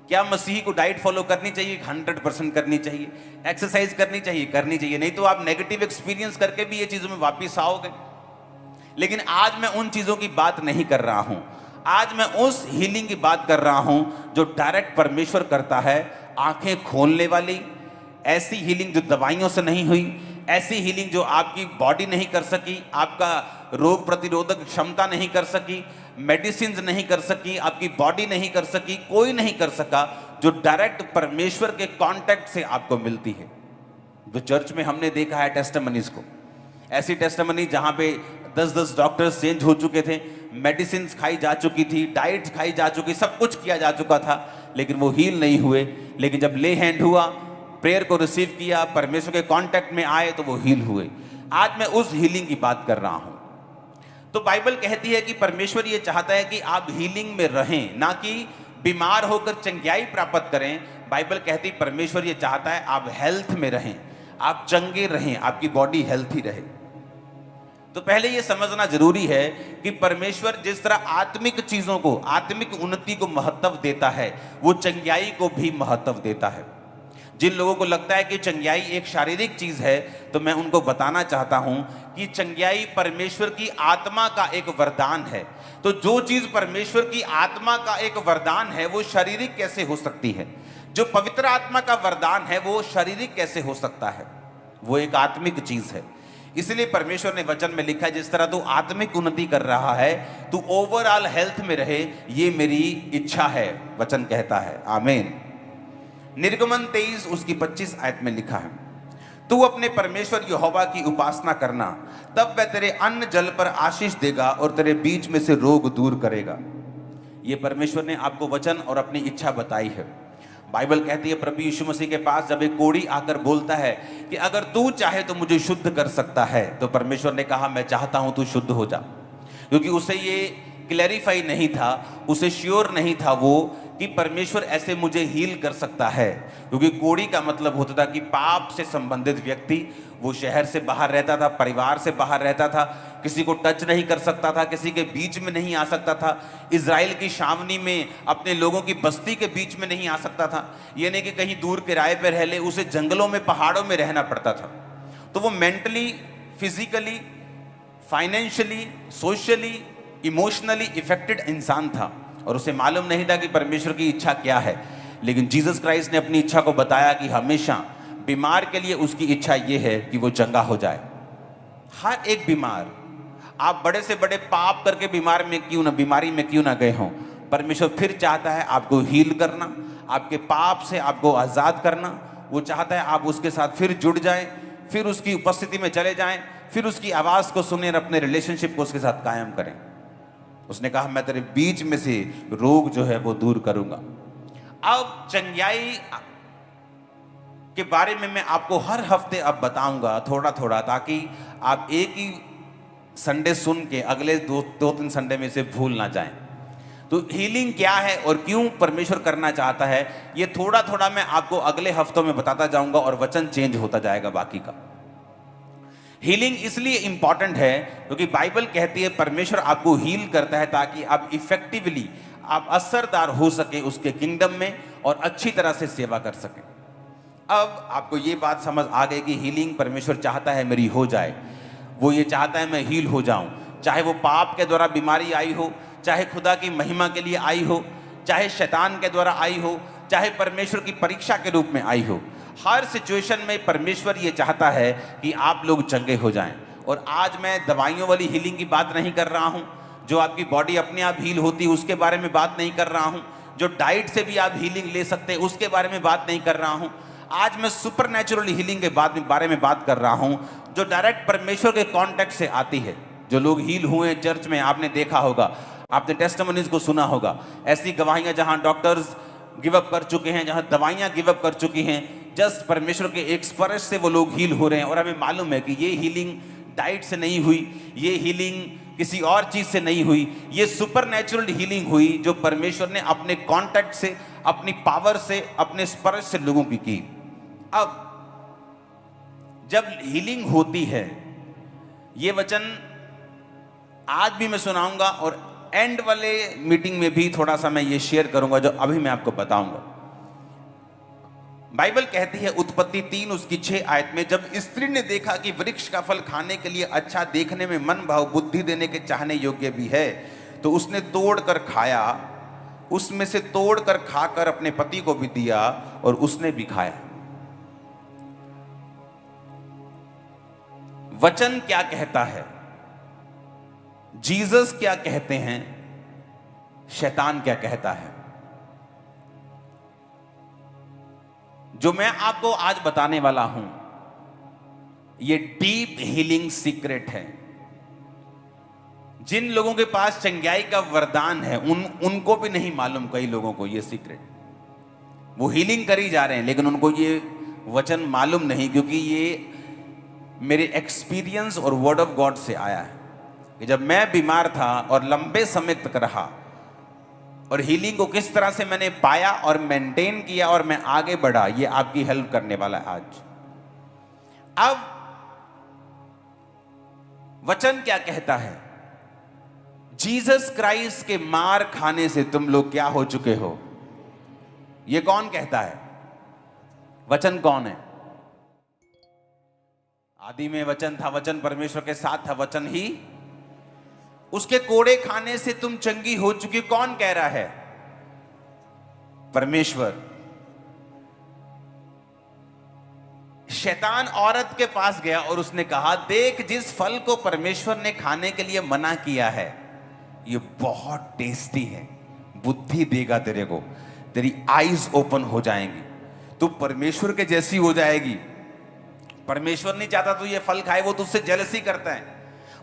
क्या मसीही को डाइट फॉलो करनी चाहिए? 100% करनी चाहिए। एक्सरसाइज करनी चाहिए, करनी चाहिए, नहीं तो आप नेगेटिव एक्सपीरियंस करके भी ये चीजों में वापिस आओगे। लेकिन आज मैं उन चीजों की बात नहीं कर रहा हूं। आज मैं उस हीलिंग की बात कर रहा हूं जो डायरेक्ट परमेश्वर करता है, आंखें खोलने वाली। ऐसी हीलिंग जो दवाइयों से नहीं हुई, ऐसी हीलिंग जो आपकी बॉडी नहीं कर सकी, आपका रोग प्रतिरोधक क्षमता नहीं कर सकी, मेडिसिन नहीं कर सकी, आपकी बॉडी नहीं कर सकी, कोई नहीं कर सका, जो डायरेक्ट परमेश्वर के कांटेक्ट से आपको मिलती है। जो चर्च में हमने देखा है टेस्टिमनीज को, ऐसी टेस्टिमनी जहां पे 10-10 डॉक्टर्स चेंज हो चुके थे, मेडिसिन खाई जा चुकी थी, डाइट खाई जा चुकी, सब कुछ किया जा चुका था, लेकिन वो हील नहीं हुए। लेकिन जब ले हैंड हुआ, प्रेयर को रिसीव किया, परमेश्वर के कांटेक्ट में आए, तो वो हील हुए। आज मैं उस हीलिंग की बात कर रहा हूं। तो बाइबल कहती है कि परमेश्वर ये चाहता है कि आप हीलिंग में रहें, ना कि बीमार होकर चंगियाई प्राप्त करें। बाइबल कहती है परमेश्वर ये चाहता है आप हेल्थ में रहें, आप चंगे रहें, आपकी बॉडी हेल्थी रहे। तो पहले ये समझना जरूरी है कि परमेश्वर जिस तरह आत्मिक चीजों को, आत्मिक उन्नति को महत्व देता है, वो चंगियाई को भी महत्व देता है। जिन लोगों को लगता है कि चंगियाई एक शारीरिक चीज है, तो मैं उनको बताना चाहता हूं कि चंगियाई परमेश्वर की आत्मा का एक वरदान है। तो जो चीज परमेश्वर की आत्मा का एक वरदान है, वो शारीरिक कैसे हो सकती है? जो पवित्र आत्मा का वरदान है, वो शारीरिक कैसे हो सकता है? वो एक आत्मिक चीज है। इसलिए परमेश्वर ने वचन में लिखा है, जिस तरह तू आत्मिक उन्नति कर रहा है, तू ओवरऑल हेल्थ में रहे, ये मेरी इच्छा है, वचन कहता है। आमीन। निर्गमन 23 उसकी 25 आयत में लिखा है, तू अपने परमेश्वर यहोवा की उपासना करना, तब वह तेरे अन्न जल पर आशीष देगा और तेरे बीच में से रोग दूर करेगा। ये परमेश्वर ने आपको वचन और अपनी इच्छा बताई है। बाइबल कहती है प्रभु यीशु मसीह के पास जब एक कोढ़ी आकर बोलता है कि अगर तू चाहे तो मुझे शुद्ध कर सकता है, तो परमेश्वर ने कहा मैं चाहता हूं तू शुद्ध हो जा। क्योंकि उसे ये क्लैरिफाई नहीं था, उसे श्योर नहीं था वो कि परमेश्वर ऐसे मुझे हील कर सकता है। क्योंकि कोढ़ी का मतलब होता था कि पाप से संबंधित व्यक्ति, वो शहर से बाहर रहता था, परिवार से बाहर रहता था, किसी को टच नहीं कर सकता था, किसी के बीच में नहीं आ सकता था, इजराइल की छावनी में अपने लोगों की बस्ती के बीच में नहीं आ सकता था। ये नहीं कि कहीं दूर किराए पर रह ले, उसे जंगलों में, पहाड़ों में रहना पड़ता था। तो वो mentally, physically, financially, socially, emotionally affected इंसान था और उसे मालूम नहीं था कि परमेश्वर की इच्छा क्या है। लेकिन जीसस क्राइस्ट ने अपनी इच्छा को बताया कि हमेशा बीमार के लिए उसकी इच्छा यह है कि वो चंगा हो जाए। हर एक बीमार, आप बड़े से बड़े पाप करके बीमारी में क्यों ना गए हों, परमेश्वर फिर चाहता है आपको हील करना, आपके पाप से आपको आजाद करना। वो चाहता है आप उसके साथ फिर जुड़ जाएं, फिर उसकी उपस्थिति में चले जाएं, फिर उसकी आवाज को सुने और अपने रिलेशनशिप को उसके साथ कायम करें। उसने कहा मैं तेरे बीच में से रोग जो है वो दूर करूंगा। अब चंगाई के बारे में मैं आपको हर हफ्ते अब बताऊंगा थोड़ा थोड़ा, ताकि आप एक ही संडे सुन के अगले दो तीन संडे में से भूल ना जाएं। तो हीलिंग क्या है और क्यों परमेश्वर करना चाहता है, ये थोड़ा थोड़ा मैं आपको अगले हफ्तों में बताता जाऊंगा और वचन चेंज होता जाएगा बाकी का। हीलिंग इसलिए इंपॉर्टेंट है क्योंकि बाइबल कहती है परमेश्वर आपको हील करता है ताकि आप इफेक्टिवली, आप असरदार हो सके उसके किंगडम में और अच्छी तरह से सेवा कर सकें। अब आपको ये बात समझ आ गई कि हीलिंग परमेश्वर चाहता है मेरी हो जाए। वो ये चाहता है मैं हील हो जाऊं, चाहे वो पाप के द्वारा बीमारी आई हो, चाहे खुदा की महिमा के लिए आई हो, चाहे शैतान के द्वारा आई हो, चाहे परमेश्वर की परीक्षा के रूप में आई हो। हर सिचुएशन में परमेश्वर ये चाहता है कि आप लोग चंगे हो जाएं। और आज मैं दवाइयों वाली हीलिंग की बात नहीं कर रहा हूं, जो आपकी बॉडी अपने आप हील होती है उसके बारे में बात नहीं कर रहा हूं, जो डाइट से भी आप हीलिंग ले सकते हैं उसके बारे में बात नहीं कर रहा हूं। आज मैं सुपरनैचुरल हीलिंग के बारे में बात कर रहा हूं, जो डायरेक्ट परमेश्वर के कॉन्टेक्ट से आती है। जो लोग हील हुए चर्च में, आपने देखा होगा, आपने टेस्टिमोनीज को सुना होगा, ऐसी गवाहियां जहां डॉक्टर्स गिव अप कर चुके हैं, जहां दवाइयां गिव अप कर चुकी हैं, जस्ट परमेश्वर के एक स्पर्श से वो लोग हील हो रहे हैं। और हमें मालूम है कि ये हीलिंग डाइट से नहीं हुई, ये हीलिंग किसी और चीज से नहीं हुई, ये सुपरनैचुरल हीलिंग हुई जो परमेश्वर ने अपने कॉन्टैक्ट से, अपनी पावर से, अपने स्पर्श से लोगों की। अब जब हीलिंग होती है, ये वचन आज भी मैं सुनाऊंगा और एंड वाले मीटिंग में भी थोड़ा सा मैं ये शेयर करूंगा जो अभी मैं आपको बताऊंगा। बाइबल कहती है उत्पत्ति 3 उसकी 6 आयत में, जब स्त्री ने देखा कि वृक्ष का फल खाने के लिए अच्छा, देखने में मन भाव, बुद्धि देने के चाहने योग्य भी है, तो उसने तोड़कर खाया, उसमें से तोड़कर खाकर अपने पति को भी दिया और उसने भी खाया। वचन क्या कहता है, जीसस क्या कहते हैं, शैतान क्या कहता है। जो मैं आपको आज बताने वाला हूं, ये डीप हीलिंग सीक्रेट है। जिन लोगों के पास चंगाई का वरदान है उनको भी नहीं मालूम, कई लोगों को ये सीक्रेट, वो हीलिंग करी जा रहे हैं लेकिन उनको ये वचन मालूम नहीं, क्योंकि ये मेरे एक्सपीरियंस और वर्ड ऑफ गॉड से आया है कि जब मैं बीमार था और लंबे समय तक रहा और हीलिंग को किस तरह से मैंने पाया और मेंटेन किया और मैं आगे बढ़ा, ये आपकी हेल्प करने वाला है आज। अब वचन क्या कहता है, जीसस क्राइस्ट के मार खाने से तुम लोग क्या हो चुके हो, ये कौन कहता है, वचन कौन है। आदि में वचन था, वचन परमेश्वर के साथ था, वचन ही उसके कोड़े खाने से तुम चंगी हो चुकी। कौन कह रहा है, परमेश्वर। शैतान औरत के पास गया और उसने कहा, देख जिस फल को परमेश्वर ने खाने के लिए मना किया है ये बहुत टेस्टी है, बुद्धि देगा तेरे को, तेरी आईज ओपन हो जाएंगी, तू परमेश्वर के जैसी हो जाएगी। परमेश्वर नहीं चाहता तू ये फल खाए, वो तुझसे जेलसी करता है,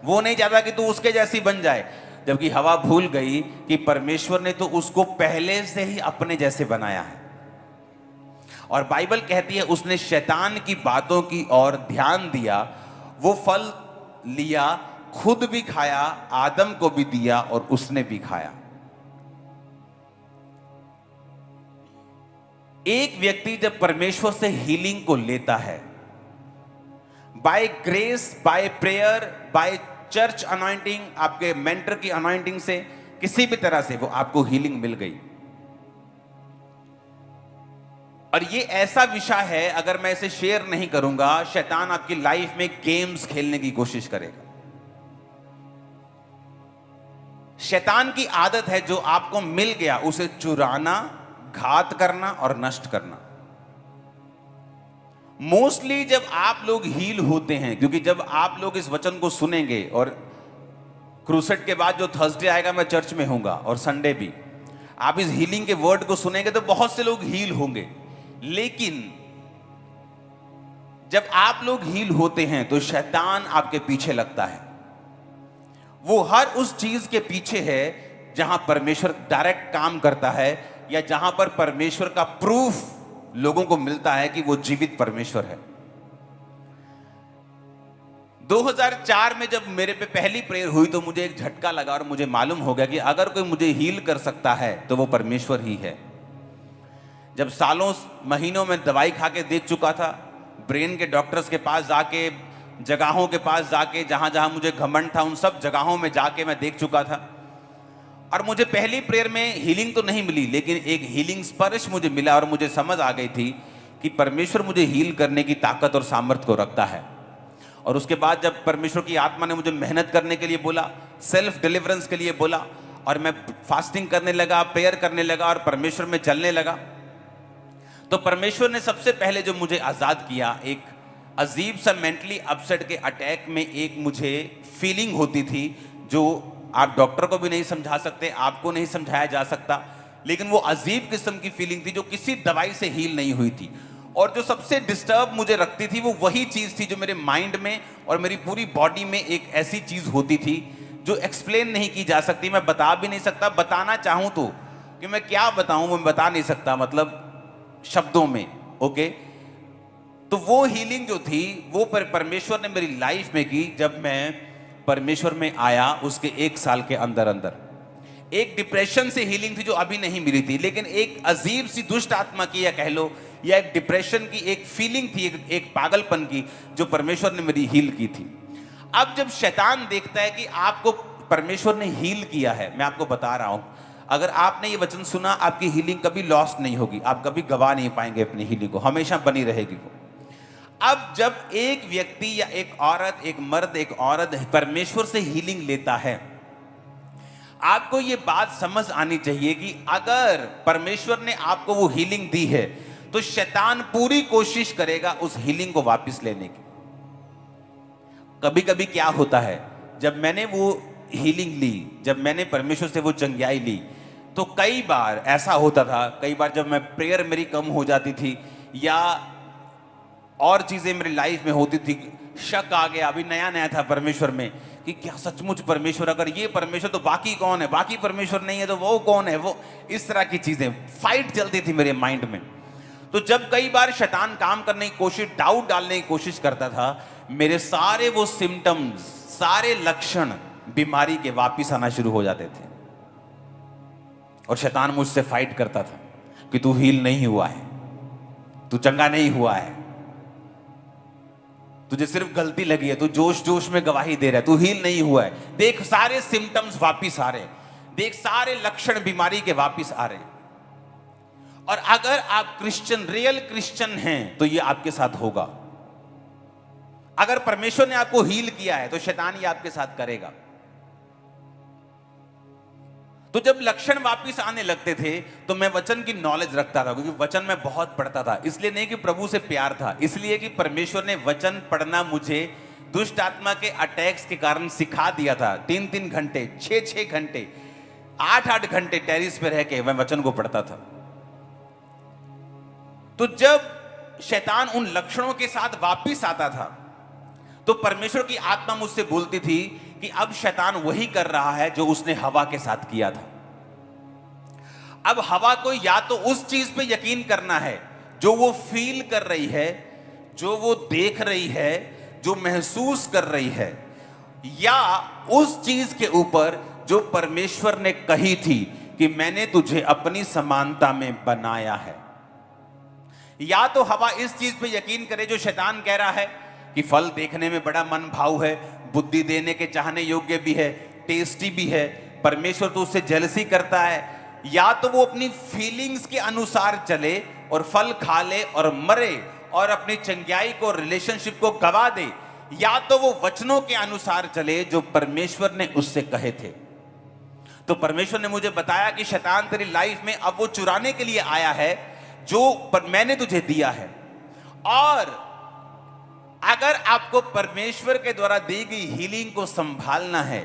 वो नहीं चाहता कि तू उसके जैसी बन जाए। जबकि हवा भूल गई कि परमेश्वर ने तो उसको पहले से ही अपने जैसे बनाया है। और बाइबल कहती है उसने शैतान की बातों की ओर ध्यान दिया, वो फल लिया, खुद भी खाया, आदम को भी दिया और उसने भी खाया। एक व्यक्ति जब परमेश्वर से हीलिंग को लेता है, by grace, by prayer, by church anointing, आपके मेंटर की अनॉइंटिंग से, किसी भी तरह से वो आपको हीलिंग मिल गई। और ये ऐसा विषय है, अगर मैं इसे शेयर नहीं करूंगा, शैतान आपकी लाइफ में गेम्स खेलने की कोशिश करेगा। शैतान की आदत है जो आपको मिल गया उसे चुराना, घात करना और नष्ट करना। मोस्टली जब आप लोग हील होते हैं, क्योंकि जब आप लोग इस वचन को सुनेंगे, और क्रूसेड के बाद जो थर्सडे आएगा मैं चर्च में होऊंगा और संडे भी, आप इस हीलिंग के वर्ड को सुनेंगे तो बहुत से लोग हील होंगे। लेकिन जब आप लोग हील होते हैं तो शैतान आपके पीछे लगता है। वो हर उस चीज के पीछे है जहां परमेश्वर डायरेक्ट काम करता है, या जहां पर परमेश्वर का प्रूफ लोगों को मिलता है कि वो जीवित परमेश्वर है। 2004 में जब मेरे पे पहली प्रेयर हुई तो मुझे एक झटका लगा और मुझे मालूम हो गया कि अगर कोई मुझे हील कर सकता है तो वो परमेश्वर ही है। जब सालों महीनों में दवाई खा के देख चुका था, ब्रेन के डॉक्टर्स के पास जाके, जगहों के पास जाके, जहां जहां मुझे घमंड था उन सब जगहों में जाके मैं देख चुका था, और मुझे पहली प्रेयर में हीलिंग तो नहीं मिली, लेकिन एक हीलिंग स्पर्श मुझे मिला और मुझे समझ आ गई थी कि परमेश्वर मुझे हील करने की ताकत और सामर्थ्य को रखता है। और उसके बाद जब परमेश्वर की आत्मा ने मुझे मेहनत करने के लिए बोला, सेल्फ डिलीवरेंस के लिए बोला, और मैं फास्टिंग करने लगा, प्रेयर करने लगा और परमेश्वर में चलने लगा, तो परमेश्वर ने सबसे पहले जो मुझे आजाद किया, एक अजीब सा मेंटली अपसेट के अटैक में एक मुझे फीलिंग होती थी जो आप डॉक्टर को भी नहीं समझा सकते, आपको नहीं समझाया जा सकता, लेकिन वो अजीब किस्म की फीलिंग थी जो किसी दवाई से हील नहीं हुई थी। और जो सबसे डिस्टर्ब मुझे रखती थी वो वही चीज थी जो मेरे माइंड में और मेरी पूरी बॉडी में एक ऐसी चीज होती थी जो एक्सप्लेन नहीं की जा सकती, मैं बता भी नहीं सकता। बताना चाहूं तो कि मैं क्या बताऊं, मैं बता नहीं सकता, मतलब शब्दों में। ओके, तो वो हीलिंग जो थी वो परमेश्वर ने मेरी लाइफ में की। जब मैं परमेश्वर में आया उसके 1 साल के अंदर अंदर एक डिप्रेशन से हीलिंग थी जो अभी नहीं मिली थी, लेकिन एक अजीब सी दुष्ट आत्मा की, या कह लो, या एक डिप्रेशन की एक फीलिंग थी, एक पागलपन की, जो परमेश्वर ने मेरी हील की थी। अब जब शैतान देखता है कि आपको परमेश्वर ने हील किया है, मैं आपको बता रहा हूं, अगर आपने ये वचन सुना, आपकी हीलिंग कभी लॉस्ट नहीं होगी, आप कभी गवा नहीं पाएंगे अपनी हीलिंग को, हमेशा बनी रहेगी वो। अब जब एक व्यक्ति या एक औरत, एक मर्द, एक औरत परमेश्वर से हीलिंग लेता है, आपको ये बात समझ आनी चाहिए कि अगर परमेश्वर ने आपको वो हीलिंग दी है तो शैतान पूरी कोशिश करेगा उस हीलिंग को वापस लेने की। कभी कभी क्या होता है, जब मैंने वो हीलिंग ली, जब मैंने परमेश्वर से वो चंगियाई ली, तो कई बार ऐसा होता था, कई बार जब मैं प्रेयर मेरी कम हो जाती थी या और चीजें मेरी लाइफ में होती थी, शक आ गया, अभी नया नया था परमेश्वर में कि क्या सचमुच परमेश्वर, अगर ये परमेश्वर तो बाकी कौन है, बाकी परमेश्वर नहीं है तो वो कौन है, वो इस तरह की चीजें, फाइट चलती थी मेरे माइंड में। तो जब कई बार शैतान काम करने की कोशिश, डाउट डालने की कोशिश करता था, मेरे सारे वो सिम्टम्स, सारे लक्षण बीमारी के वापिस आना शुरू हो जाते थे, और शैतान मुझसे फाइट करता था कि तू हील नहीं हुआ है, तू चंगा नहीं हुआ है, तुझे सिर्फ गलती लगी है, तू जोश जोश में गवाही दे रहा है, तू हील नहीं हुआ है। देख सारे सिम्टम्स वापिस आ रहे हैं, देख सारे लक्षण बीमारी के वापिस आ रहे हैं। और अगर आप क्रिश्चियन, रियल क्रिश्चियन हैं, तो ये आपके साथ होगा। अगर परमेश्वर ने आपको हील किया है तो शैतान ये आपके साथ करेगा। तो जब लक्षण वापिस आने लगते थे तो मैं वचन की नॉलेज रखता था, क्योंकि वचन मैं बहुत पढ़ता था। इसलिए नहीं कि प्रभु से प्यार था, इसलिए कि परमेश्वर ने वचन पढ़ना मुझे दुष्ट आत्मा के अटैक्स के कारण सिखा दिया था। 3-3 घंटे, 6-6 घंटे, 8-8 घंटे टेरिस पे रह के मैं वचन को पढ़ता था। तो जब शैतान उन लक्षणों के साथ वापिस आता था तो परमेश्वर की आत्मा मुझसे बोलती थी कि अब शैतान वही कर रहा है जो उसने हवा के साथ किया था। अब हवा को या तो उस चीज पे यकीन करना है जो वो फील कर रही है, जो वो देख रही है, जो महसूस कर रही है, या उस चीज के ऊपर जो परमेश्वर ने कही थी कि मैंने तुझे अपनी समानता में बनाया है। या तो हवा इस चीज पे यकीन करे जो शैतान कह रहा है कि फल देखने में बड़ा मन भाव है, बुद्धि देने के चाहने योग्य भी है, टेस्टी भी है, परमेश्वर तो उससे जेलसी करता है। या तो वो अपनी फीलिंग्स के अनुसार चले और फल खा ले और मरे और अपनी चंगाई को, रिलेशनशिप को गवा दे, या तो वो वचनों के अनुसार चले जो परमेश्वर ने उससे कहे थे। तो परमेश्वर ने मुझे बताया कि शैतान तेरी लाइफ में अब वो चुराने के लिए आया है जो मैंने तुझे दिया है। और अगर आपको परमेश्वर के द्वारा दी गई हीलिंग को संभालना है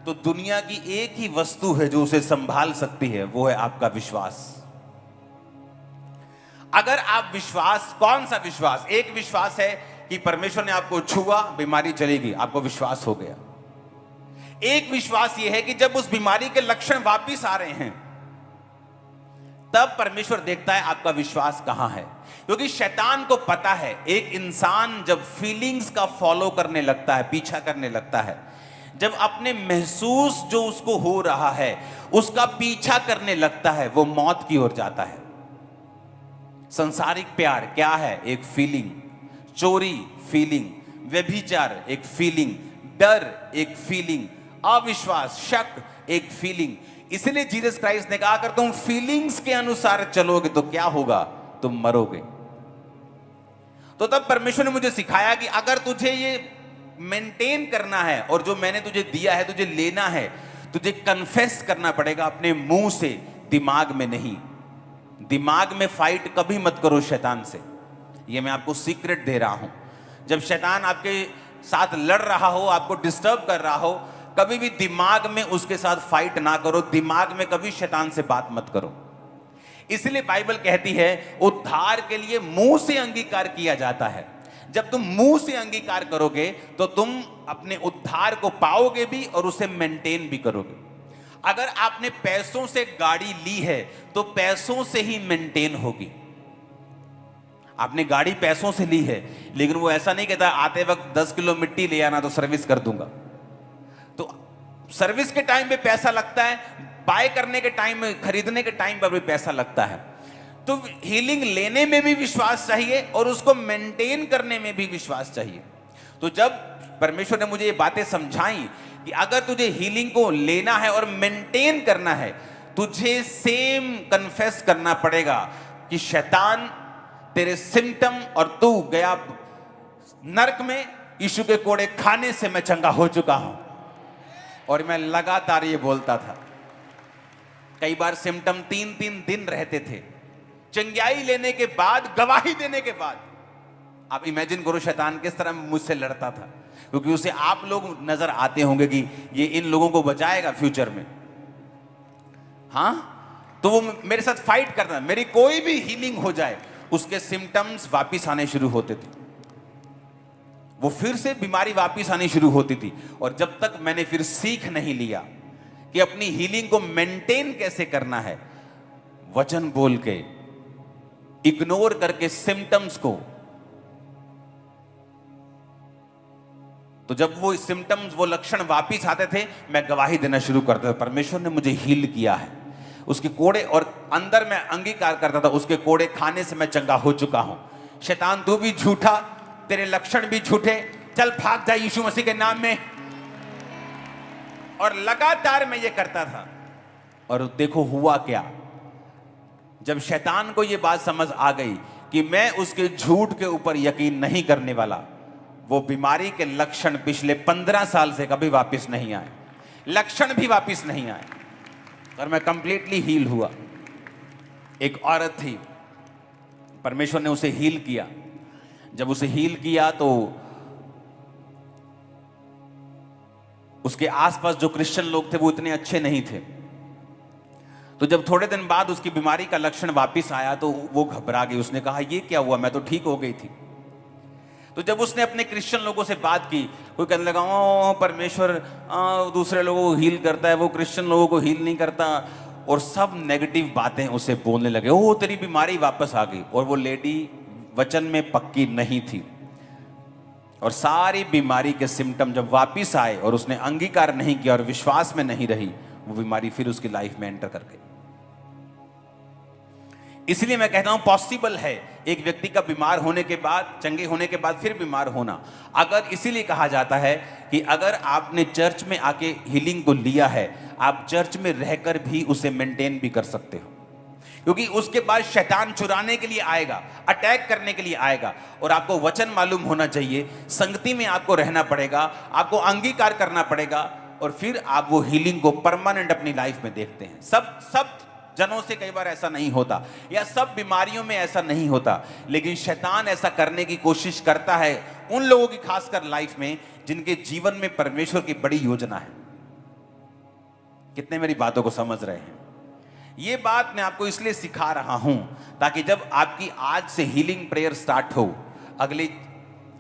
तो दुनिया की एक ही वस्तु है जो उसे संभाल सकती है, वो है आपका विश्वास। अगर आप विश्वास, कौन सा विश्वास? एक विश्वास है कि परमेश्वर ने आपको छुआ, बीमारी चलेगी, आपको विश्वास हो गया। एक विश्वास यह है कि जब उस बीमारी के लक्षण वापिस आ रहे हैं तब परमेश्वर देखता है आपका विश्वास कहां है। क्योंकि शैतान को पता है एक इंसान जब फीलिंग्स का फॉलो करने लगता है, पीछा करने लगता है, जब अपने महसूस जो उसको हो रहा है उसका पीछा करने लगता है, वो मौत की ओर जाता है। संसारिक प्यार क्या है? एक फीलिंग। चोरी फीलिंग, व्यभिचार एक फीलिंग, डर एक फीलिंग, अविश्वास, शक एक फीलिंग। इसलिए जीसस क्राइस्ट ने कहा अगर तुम फीलिंग्स के अनुसार चलोगे तो क्या होगा? तुम मरोगे। तो तब परमेश्वर ने मुझे सिखाया कि अगर तुझे ये मेंटेन करना है और जो मैंने तुझे दिया है तुझे लेना है, तुझे कन्फेस करना पड़ेगा अपने मुंह से, दिमाग में नहीं। दिमाग में फाइट कभी मत करो शैतान से, ये मैं आपको सीक्रेट दे रहा हूं। जब शैतान आपके साथ लड़ रहा हो, आपको डिस्टर्ब कर रहा हो, कभी भी दिमाग में उसके साथ फाइट ना करो, दिमाग में कभी शैतान से बात मत करो। इसलिए बाइबल कहती है उद्धार के लिए मुंह से अंगीकार किया जाता है। जब तुम मुंह से अंगीकार करोगे तो तुम अपने उद्धार को पाओगे भी और उसे मेंटेन भी करोगे। अगर आपने पैसों से गाड़ी ली है तो पैसों से ही मेंटेन होगी। आपने गाड़ी पैसों से ली है, लेकिन वो ऐसा नहीं कहता आते वक्त 10 किलो मिट्टी ले आना तो सर्विस कर दूंगा। तो सर्विस के टाइम पे पैसा लगता है, बाय करने के टाइम में, खरीदने के टाइम पर भी पैसा लगता है। तो हीलिंग लेने में भी विश्वास चाहिए और उसको मेंटेन करने में भी विश्वास चाहिए। तो जब परमेश्वर ने मुझे ये बातें समझाई कि अगर तुझे हीलिंग को लेना है और मेंटेन करना है, तुझे सेम कन्फेस करना पड़ेगा कि शैतान तेरे सिम्टम और तू गया नरक में, यीशु के कोड़े खाने से मैं चंगा हो चुका हूं। और मैं लगातार ये बोलता था। कई बार सिम्टम 3-3 दिन रहते थे। चंगाई लेने के बाद, गवाही देने के बाद, आप इमेजिन करो शैतान किस तरह मुझसे लड़ता था, क्योंकि उसे आप लोग नजर आते होंगे कि ये इन लोगों को बचाएगा फ्यूचर में। हां, तो वो मेरे साथ फाइट करता। मेरी कोई भी हीलिंग हो जाए उसके सिम्टम्स वापिस आने शुरू होते थे, वो फिर से बीमारी वापिस आनी शुरू होती थी। और जब तक मैंने फिर सीख नहीं लिया कि अपनी हीलिंग को मेंटेन कैसे करना है, वचन बोल के, इग्नोर करके सिम्टम्स को, तो जब वो सिम्टम्स, वो लक्षण वापिस आते थे, मैं गवाही देना शुरू करता था परमेश्वर ने मुझे हील किया है, उसके कोड़े, और अंदर मैं अंगीकार करता था उसके कोड़े खाने से मैं चंगा हो चुका हूं। शैतान तू भी झूठा, तेरे लक्षण भी झूठे, चल भाग जा यीशु मसीह के नाम में। और लगातार मैं ये करता था। और देखो हुआ क्या, जब शैतान को ये बात समझ आ गई कि मैं उसके झूठ के ऊपर यकीन नहीं करने वाला, वो बीमारी के लक्षण पिछले 15 साल से कभी वापस नहीं आए, लक्षण भी वापस नहीं आए, और मैं कंप्लीटली हील हुआ। एक औरत थी, परमेश्वर ने उसे हील किया। जब उसे हील किया तो उसके आसपास जो क्रिश्चियन लोग थे वो इतने अच्छे नहीं थे। तो जब थोड़े दिन बाद उसकी बीमारी का लक्षण वापस आया तो वो घबरा गई। उसने कहा ये क्या हुआ, मैं तो ठीक हो गई थी। तो जब उसने अपने क्रिश्चियन लोगों से बात की, कोई कहने लगा ओ परमेश्वर दूसरे लोगों को हील करता है, वो क्रिश्चियन लोगों को हील नहीं करता, और सब नेगेटिव बातें उसे बोलने लगे। ओ तेरी बीमारी वापस आ गई। और वो लेडी वचन में पक्की नहीं थी, और सारी बीमारी के सिम्टम जब वापिस आए और उसने अंगीकार नहीं किया और विश्वास में नहीं रही, वो बीमारी फिर उसकी लाइफ में एंटर कर गई। इसलिए मैं कहता हूं पॉसिबल है एक व्यक्ति का बीमार होने के बाद, चंगे होने के बाद फिर बीमार होना। अगर इसीलिए कहा जाता है कि अगर आपने चर्च में आके हीलिंग को लिया है, आप चर्च में रहकर भी उसे मेंटेन भी कर सकते हो। क्योंकि उसके बाद शैतान चुराने के लिए आएगा, अटैक करने के लिए आएगा। और आपको वचन मालूम होना चाहिए, संगति में आपको रहना पड़ेगा, आपको अंगीकार करना पड़ेगा, और फिर आप वो हीलिंग को परमानेंट अपनी लाइफ में देखते हैं। सब जनों से कई बार ऐसा नहीं होता, या सब बीमारियों में ऐसा नहीं होता, लेकिन शैतान ऐसा करने की कोशिश करता है उन लोगों की, खासकर लाइफ में, जिनके जीवन में परमेश्वर की बड़ी योजना है। कितने मेरी बातों को समझ रहे हैं? ये बात मैं आपको इसलिए सिखा रहा हूं ताकि जब आपकी आज से हीलिंग प्रेयर स्टार्ट हो, अगले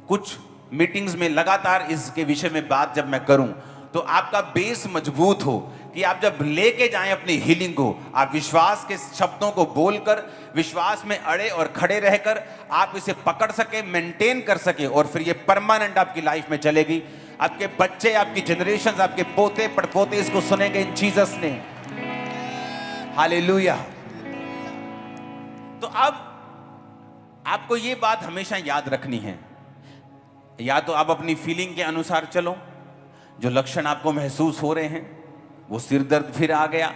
कुछ मीटिंग्स में लगातार इसके विषय में बात जब मैं करूं, तो आपका बेस मजबूत हो कि आप जब लेके जाएं अपनी हीलिंग को, आप विश्वास के शब्दों को बोलकर, विश्वास में अड़े और खड़े रहकर आप इसे पकड़ सके, मेंटेन कर सके, और फिर ये परमानेंट आपकी लाइफ में चलेगी। आपके बच्चे, आपकी जनरेशन, आपके पोते पड़पोते इसको सुनेंगे इन जीसस ने। हालेलुया। तो अब आपको ये बात हमेशा याद रखनी है, या तो आप अपनी फीलिंग के अनुसार चलो, जो लक्षण आपको महसूस हो रहे हैं, वो सिर दर्द फिर आ गया,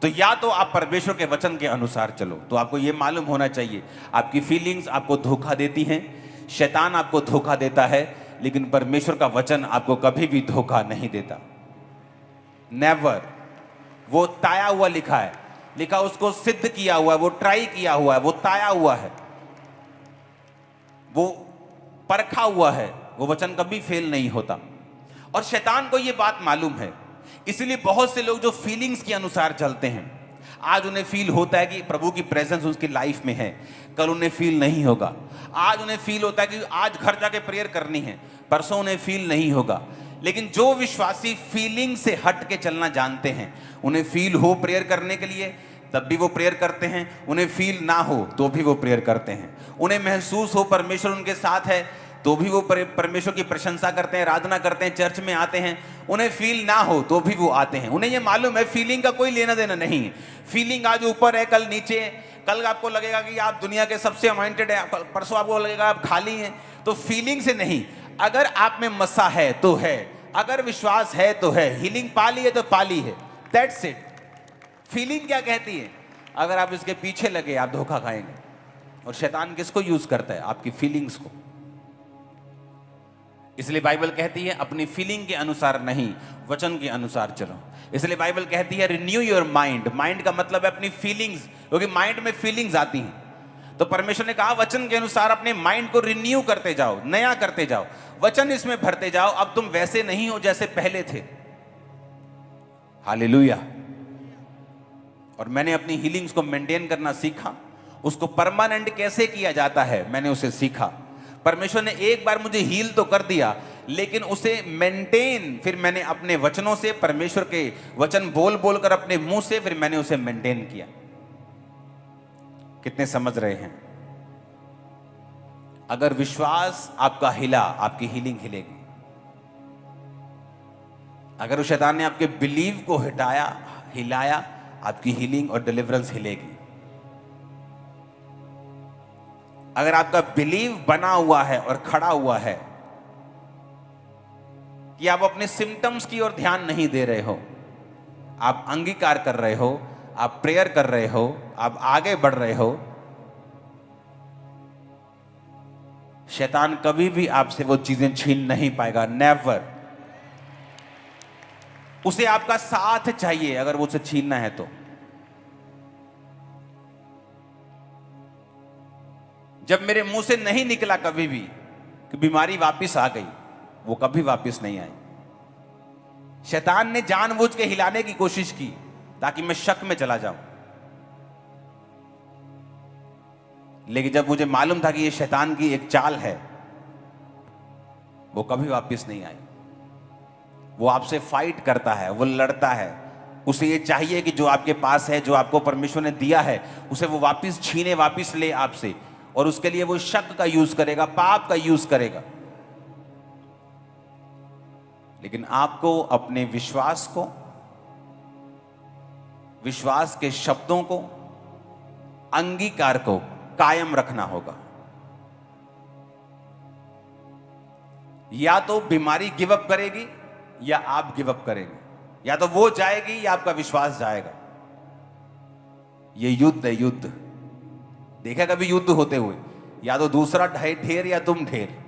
तो या तो आप परमेश्वर के वचन के अनुसार चलो। तो आपको यह मालूम होना चाहिए, आपकी फीलिंग्स आपको धोखा देती हैं, शैतान आपको धोखा देता है, लेकिन परमेश्वर का वचन आपको कभी भी धोखा नहीं देता। नेवर। वो ताया हुआ लिखा है, लिखा उसको सिद्ध किया हुआ है, वो ट्राई किया हुआ है, वो ताया हुआ है, वो परखा हुआ है, वो वचन कभी फेल नहीं होता। और शैतान को ये बात मालूम है, इसलिए बहुत से लोग जो फीलिंग्स के अनुसार चलते हैं, आज उन्हें फील होता है कि प्रभु की प्रेजेंस उसकी लाइफ में है, कल उन्हें फील नहीं होगा। आज उन्हें फील होता है कि आज घर जाके प्रेयर करनी है, परसों उन्हें फील नहीं होगा। लेकिन जो विश्वासी फीलिंग से हट के चलना जानते हैं, उन्हें फील हो प्रेयर करने के लिए तब भी वो प्रेयर करते हैं, उन्हें फील ना हो तो भी वो प्रेयर करते हैं, उन्हें महसूस हो परमेश्वर उनके साथ है तो भी वो परमेश्वर की प्रशंसा करते हैं, आराधना करते हैं, चर्च में आते हैं, उन्हें फील ना हो तो भी वो आते हैं। उन्हें ये मालूम है फीलिंग का कोई लेना देना नहीं है। फीलिंग आज ऊपर है, कल नीचे है, कल आपको लगेगा कि आप दुनिया के सबसे अनॉइंटेड है, परसों आपको लगेगा आप खाली हैं। तो फीलिंग से नहीं, अगर आप में मसा है तो है, अगर विश्वास है तो है, हीलिंग पा ली है तो पा ली है, दैट्स इट। फीलिंग क्या कहती है? अगर आप इसके पीछे लगे आप धोखा खाएंगे। और शैतान किसको यूज करता है? आपकी फीलिंग्स को। इसलिए बाइबल कहती है अपनी फीलिंग के अनुसार नहीं, वचन के अनुसार चलो। इसलिए बाइबल कहती है रिन्यू योर माइंड। माइंड का मतलब है अपनी फीलिंग्स, क्योंकि माइंड में फीलिंग्स आती हैं। तो परमेश्वर ने कहा वचन के अनुसार अपने माइंड को रिन्यू करते जाओ, नया करते जाओ, वचन इसमें भरते जाओ। अब तुम वैसे नहीं हो जैसे पहले थे। हालेलुया। और मैंने अपनी हीलिंग्स को मेंटेन करना सीखा। उसको परमानेंट कैसे किया जाता है मैंने उसे सीखा। परमेश्वर ने एक बार मुझे हील तो कर दिया, लेकिन उसे मेंटेन फिर मैंने अपने वचनों से, परमेश्वर के वचन बोल बोल कर अपने मुंह से फिर मैंने उसे मेंटेन किया। कितने समझ रहे हैं? अगर विश्वास आपका हिला, आपकी हीलिंग हिलेगी। अगर उस शैतान ने आपके बिलीव को हटाया, हिलाया, आपकी हीलिंग और डिलीवरेंस हिलेगी। अगर आपका बिलीव बना हुआ है और खड़ा हुआ है कि आप अपने सिम्टम्स की ओर ध्यान नहीं दे रहे हो, आप अंगीकार कर रहे हो, आप प्रेयर कर रहे हो, आप आगे बढ़ रहे हो, शैतान कभी भी आपसे वो चीजें छीन नहीं पाएगा। नेवर। उसे आपका साथ चाहिए अगर वो उसे छीनना है तो। जब मेरे मुंह से नहीं निकला कभी भी कि बीमारी वापस आ गई, वो कभी वापस नहीं आई। शैतान ने जानबूझ के हिलाने की कोशिश की ताकि मैं शक में चला जाऊं, लेकिन जब मुझे मालूम था कि ये शैतान की एक चाल है, वो कभी वापस नहीं आई। वो आपसे फाइट करता है, वो लड़ता है। उसे ये चाहिए कि जो आपके पास है, जो आपको परमेश्वर ने दिया है, उसे वो वापस छीने, वापस ले आपसे। और उसके लिए वो शक का यूज करेगा, पाप का यूज करेगा। लेकिन आपको अपने विश्वास को, विश्वास के शब्दों को, अंगीकार को कायम रखना होगा। या तो बीमारी गिव अप करेगी या आप गिव अप करेंगे, या तो वो जाएगी या आपका विश्वास जाएगा। ये युद्ध है, युद्ध। देखा कभी युद्ध होते हुए? या तो दूसरा ढेर या तुम ढेर।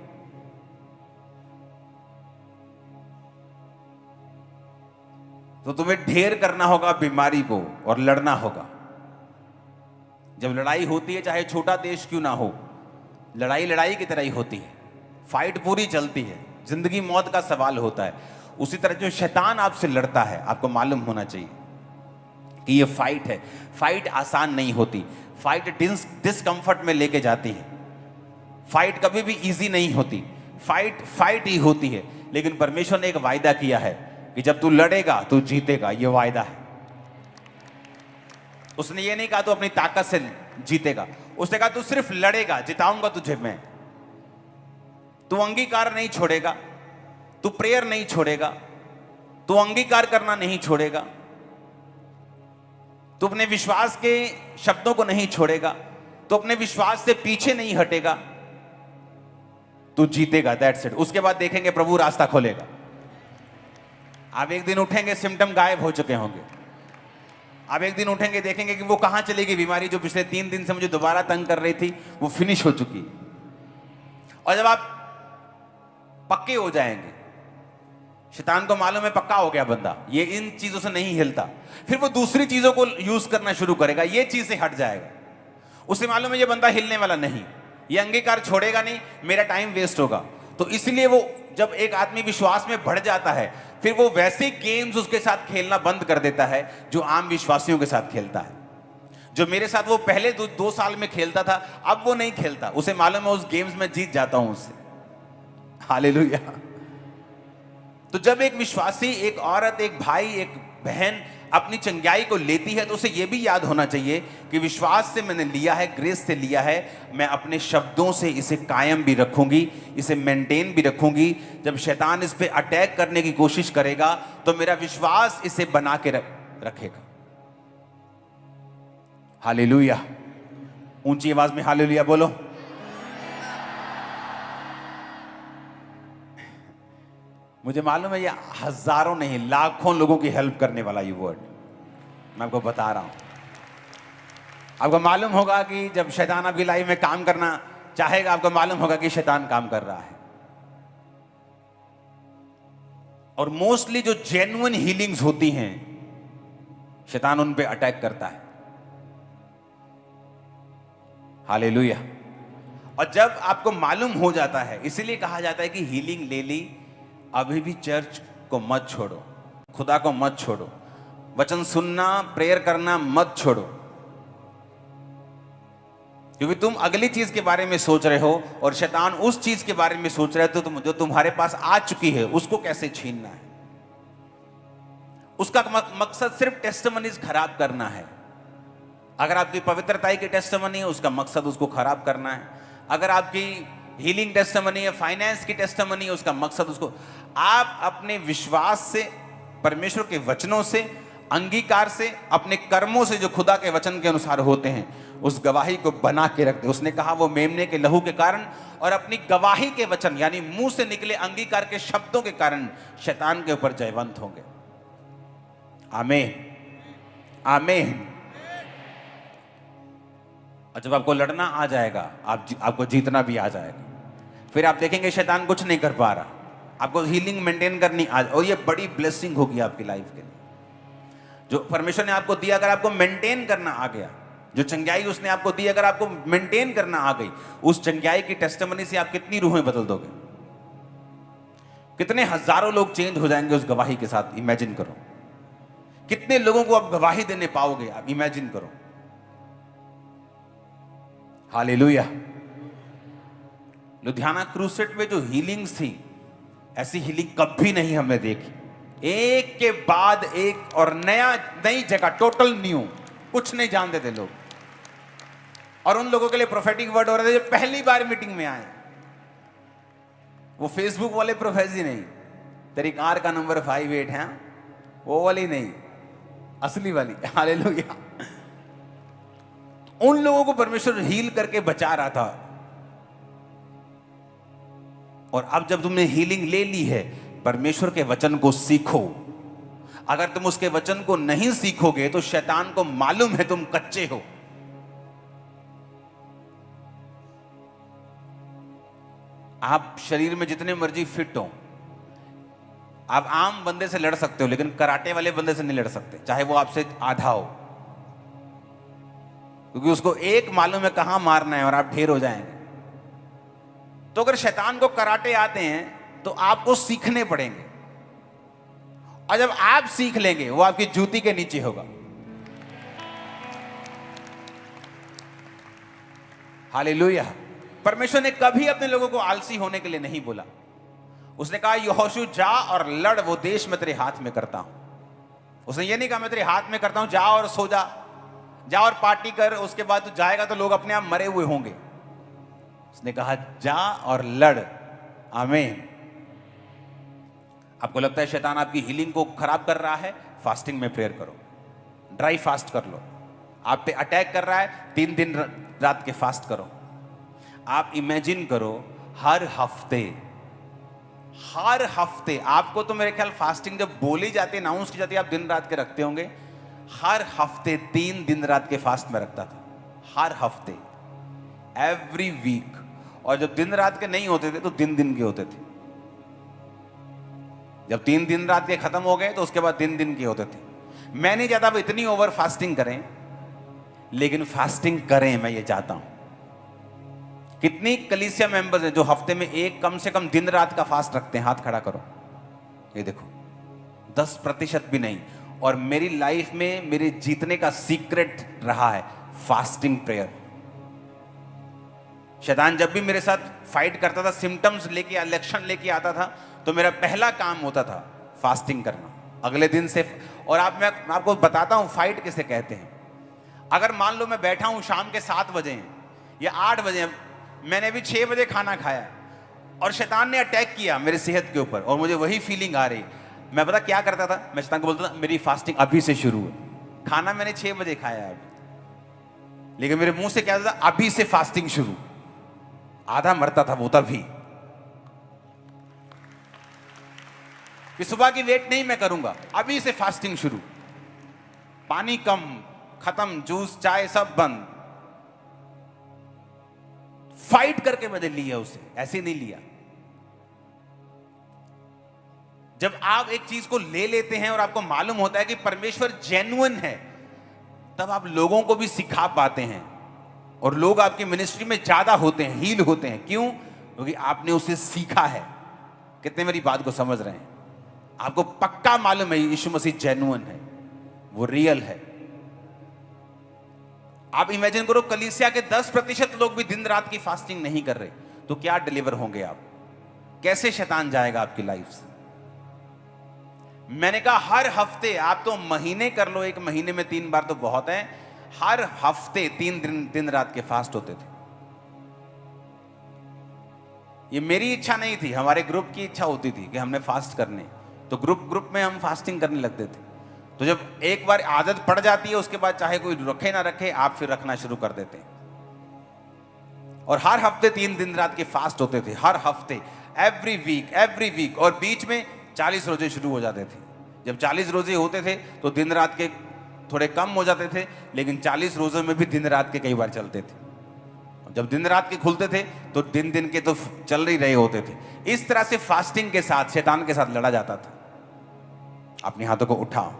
तो तुम्हें ढेर करना होगा बीमारी को और लड़ना होगा। जब लड़ाई होती है, चाहे छोटा देश क्यों ना हो, लड़ाई लड़ाई की तरह ही होती है, फाइट पूरी चलती है, जिंदगी मौत का सवाल होता है। उसी तरह जो शैतान आपसे लड़ता है, आपको मालूम होना चाहिए कि ये फाइट है। फाइट आसान नहीं होती, फाइट डिस्कंफर्ट में लेके जाती है। फाइट कभी भी इजी नहीं होती, फाइट ही होती है। लेकिन परमेश्वर ने एक वायदा किया है कि जब तू लड़ेगा तू जीतेगा, ये वायदा है। उसने ये नहीं कहा तू अपनी ताकत से जीतेगा, उसने कहा तू सिर्फ लड़ेगा, जिताऊंगा तुझे मैं। तू अंगीकार नहीं छोड़ेगा, तू प्रेयर नहीं छोड़ेगा, तू अंगीकार करना नहीं छोड़ेगा, तू अपने विश्वास के शब्दों को नहीं छोड़ेगा, तू अपने विश्वास से पीछे नहीं हटेगा, तू जीतेगा। That's it. उसके बाद देखेंगे प्रभु रास्ता खोलेगा। आप एक दिन उठेंगे, सिम्टम गायब हो चुके होंगे। आप एक दिन उठेंगे, देखेंगे कि वो कहां चली गई बीमारी जो पिछले 3 दिन से मुझे दोबारा तंग कर रही थी, वो फिनिश हो चुकी। और जब आप पक्के हो जाएंगे, शैतान को मालूम है पक्का हो गया बंदा, ये इन चीजों से नहीं हिलता, फिर वो दूसरी चीजों को यूज करना शुरू करेगा, ये चीज से हट जाएगा। उसे मालूम है ये बंदा हिलने वाला नहीं, ये अंगीकार छोड़ेगा नहीं, मेरा टाइम वेस्ट होगा। तो इसलिए वो जब एक आदमी विश्वास में बढ़ जाता है, फिर वो वैसे गेम्स उसके साथ खेलना बंद कर देता है जो आम विश्वासियों के साथ खेलता है। जो मेरे साथ वो पहले 2 साल में खेलता था, अब वो नहीं खेलता। उसे मालूम है उस गेम्स में जीत जाता हूं उससे। हालेलुया। तो जब एक विश्वासी, एक औरत, एक भाई, एक बहन अपनी चंगाई को लेती है, तो उसे यह भी याद होना चाहिए कि विश्वास से मैंने लिया है, ग्रेस से लिया है, मैं अपने शब्दों से इसे कायम भी रखूंगी, इसे मेंटेन भी रखूंगी। जब शैतान इस पे अटैक करने की कोशिश करेगा तो मेरा विश्वास इसे बना के रखेगा। हालेलुया। ऊंची आवाज में हालेलुया बोलो। मुझे मालूम है ये हजारों नहीं, लाखों लोगों की हेल्प करने वाला ये वर्ड मैं आपको बता रहा हूं। आपको मालूम होगा कि जब शैतान आपकी लाइफ में काम करना चाहेगा, आपको मालूम होगा कि शैतान काम कर रहा है। और मोस्टली जो जेन्युइन हीलिंग्स होती हैं, शैतान उन पे अटैक करता है। हालेलुया। और जब आपको मालूम हो जाता है, इसीलिए कहा जाता है कि हीलिंग ले ली, अभी भी चर्च को मत छोड़ो, खुदा को मत छोड़ो, वचन सुनना, प्रेयर करना मत छोड़ो। क्योंकि तुम अगली चीज के बारे में सोच रहे हो और शैतान उस चीज के बारे में सोच रहा है, तो जो तुम्हारे पास आ चुकी है उसको कैसे छीनना है। उसका मकसद सिर्फ टेस्टिमनीज खराब करना है। अगर आपकी पवित्रता की टेस्टिमनी है, उसका मकसद उसको खराब करना है। अगर आपकी हीलिंग टेस्टिमनी है, फाइनेंस की टेस्टिमनी है, उसका मकसद उसको। आप अपने विश्वास से, परमेश्वर के वचनों से, अंगीकार से, अपने कर्मों से जो खुदा के वचन के अनुसार होते हैं, उस गवाही को बना के रखते। उसने कहा वो मेमने के लहू के कारण और अपनी गवाही के वचन, यानी मुंह से निकले अंगीकार के शब्दों के कारण शैतान के ऊपर जयवंत होंगे। आमीन, आमीन। और जब आपको लड़ना आ जाएगा, आपको जीतना भी आ जाएगा। फिर आप देखेंगे शैतान कुछ नहीं कर पा रहा, आपको हीलिंग मेंटेन करनी आ, और ये बड़ी ब्लेसिंग होगी आपकी लाइफ के लिए। जो परमेश्वर ने आपको दिया, अगर आपको मेंटेन करना आ गया, जो चंगाई उसने आपको दी, अगर आपको मेंटेन करना आ गई, उस चंगाई की टेस्टिमनी से आप कितनी रूहें बदल दोगे, कितने हजारों लोग चेंज हो जाएंगे उस गवाही के साथ। इमेजिन करो कितने लोगों को आप गवाही देने पाओगे, आप इमेजिन करो। हालेलुया। लुधियाना क्रूसेड में जो हीलिंग्स थी, ऐसी हीलिंग कभी नहीं हमने देखी। एक के बाद एक, और नई जगह, टोटल न्यू, कुछ नहीं जानते थे लोग। और उन लोगों के लिए प्रोफेटिक वर्ड हो रहे थे जो पहली बार मीटिंग में आए। वो फेसबुक वाले प्रोफेसी नहीं, तेरी कार का नंबर 58 है, वो वाली नहीं, असली वाली। हालेलुया। उन लोगों को परमेश्वर हील करके बचा रहा था। और अब जब तुमने हीलिंग ले ली है, परमेश्वर के वचन को सीखो, अगर तुम उसके वचन को नहीं सीखोगे तो शैतान को मालूम है तुम कच्चे हो। आप शरीर में जितने मर्जी फिट हो, आप आम बंदे से लड़ सकते हो, लेकिन कराटे वाले बंदे से नहीं लड़ सकते, चाहे वो आपसे आधा हो, क्योंकि उसको एक मालूम है कहां मारना है और आप ढेर हो जाएंगे। तो अगर शैतान को कराटे आते हैं तो आपको सीखने पड़ेंगे, और जब आप सीख लेंगे वो आपकी जूती के नीचे होगा। हालेलुया। परमेश्वर ने कभी अपने लोगों को आलसी होने के लिए नहीं बोला। उसने कहा यहोशू जा और लड़, वो देश मैं तेरे हाथ में करता हूं। उसने ये नहीं कहा मैं तेरे हाथ में करता हूं, जा और सो जा, जा और पार्टी कर, उसके बाद तू जाएगा तो लोग अपने आप मरे हुए होंगे। उसने कहा जा और लड़। आमीन। आपको लगता है शैतान आपकी हीलिंग को खराब कर रहा है, फास्टिंग में प्रेयर करो, ड्राई फास्ट कर लो। आप पे अटैक कर रहा है, 3 दिन रात के फास्ट करो। आप इमेजिन करो हर हफ्ते आपको, तो मेरे ख्याल फास्टिंग जब बोली जाती है, अनाउंस की जाती है, आप दिन रात के रखते होंगे। हर हफ्ते 3 दिन रात के फास्ट में रखता था, हर हफ्ते, एवरी वीक। और जब दिन रात के नहीं होते थे तो दिन दिन के होते थे। जब 3 दिन रात के खत्म हो गए तो उसके बाद दिन दिन के होते थे। मैं नहीं चाहता अब इतनी ओवर फास्टिंग करें, लेकिन फास्टिंग करें, मैं ये चाहता हूं। कितनी कलीसिया मेंबर्स हैं जो हफ्ते में एक कम से कम दिन रात का फास्ट रखते हैं? हाथ खड़ा करो। ये देखो, 10% भी नहीं। और मेरी लाइफ में मेरे जीतने का सीक्रेट रहा है फास्टिंग प्रेयर। शैतान जब भी मेरे साथ फाइट करता था, सिम्टम्स लेके, लक्षण लेके आता था, तो मेरा पहला काम होता था फास्टिंग करना अगले दिन से। और मैं आपको बताता हूं फाइट किसे कहते हैं। अगर मान लो मैं बैठा हूं, शाम के 7 बजे हैं या 8 बजे हैं, मैंने अभी 6 बजे खाना खाया और शैतान ने अटैक किया मेरी सेहत के ऊपर और मुझे वही फीलिंग आ रही, मैं पता क्या करता था? मैं शैतान को बोलता था मेरी फास्टिंग अभी से शुरू है। खाना मैंने 6 बजे खाया है अभी, लेकिन मेरे मुंह से क्या था? अभी से फास्टिंग शुरू। आधा मरता था वो तभी, कि सुबह की वेट नहीं मैं करूंगा, अभी से फास्टिंग शुरू। पानी कम, खत्म, जूस चाय सब बंद। फाइट करके मैंने लिया उसे, ऐसे नहीं लिया। जब आप एक चीज को ले लेते हैं और आपको मालूम होता है कि परमेश्वर जेन्युइन है, तब आप लोगों को भी सिखा पाते हैं और लोग आपकी मिनिस्ट्री में ज्यादा होते हैं, हील होते हैं। क्यों? क्योंकि आपने उसे सीखा है। कितने मेरी बात को समझ रहे हैं? आपको पक्का मालूम है यीशु मसीह जेन्युइन है, वो रियल है। आप इमेजिन करो कलीसिया के 10% लोग भी दिन रात की फास्टिंग नहीं कर रहे, तो क्या डिलीवर होंगे आप? कैसे शैतान जाएगा आपकी लाइफ से? मैंने कहा हर हफ्ते, आप तो महीने कर लो, एक महीने में 3 बार तो बहुत है। हर हफ्ते 3 दिन रात के फास्ट होते थे। ये मेरी इच्छा नहीं थी, हमारे ग्रुप की इच्छा होती थी कि हमने फास्ट करने, तो ग्रुप में हम फास्टिंग करने लगते थे। तो जब एक बार आदत पड़ जाती है, उसके बाद चाहे कोई रखे ना रखे, आप फिर रखना शुरू कर देते हैं। और हर हफ्ते 3 दिन रात के फास्ट होते थे, हर हफ्ते, एवरी वीक। और बीच में 40 रोजे शुरू हो जाते थे। जब 40 रोजे होते थे तो दिन रात के थोड़े कम हो जाते थे, लेकिन 40 रोजों में भी दिन रात के कई बार चलते थे। जब दिन रात के खुलते थे तो दिन के तो चल ही रहे होते थे। इस तरह से फास्टिंग के साथ शैतान के साथ लड़ा जाता था। अपने हाथों को उठाओ।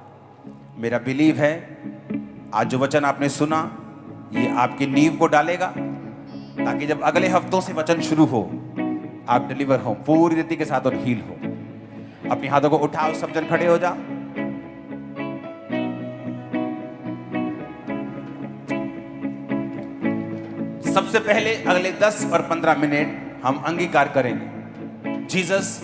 मेरा बिलीव है आज जो वचन आपने सुना, ये आपकी नींव को डालेगा, ताकि जब अगले हफ्तों से वचन शुरू हो, आप डिलीवर हो पूरी रीति के साथ और हील हो। अपने हाथों को उठाओ, सब जन खड़े हो जाओ। सबसे पहले अगले 10 और 15 मिनट हम अंगीकार करेंगे, जीसस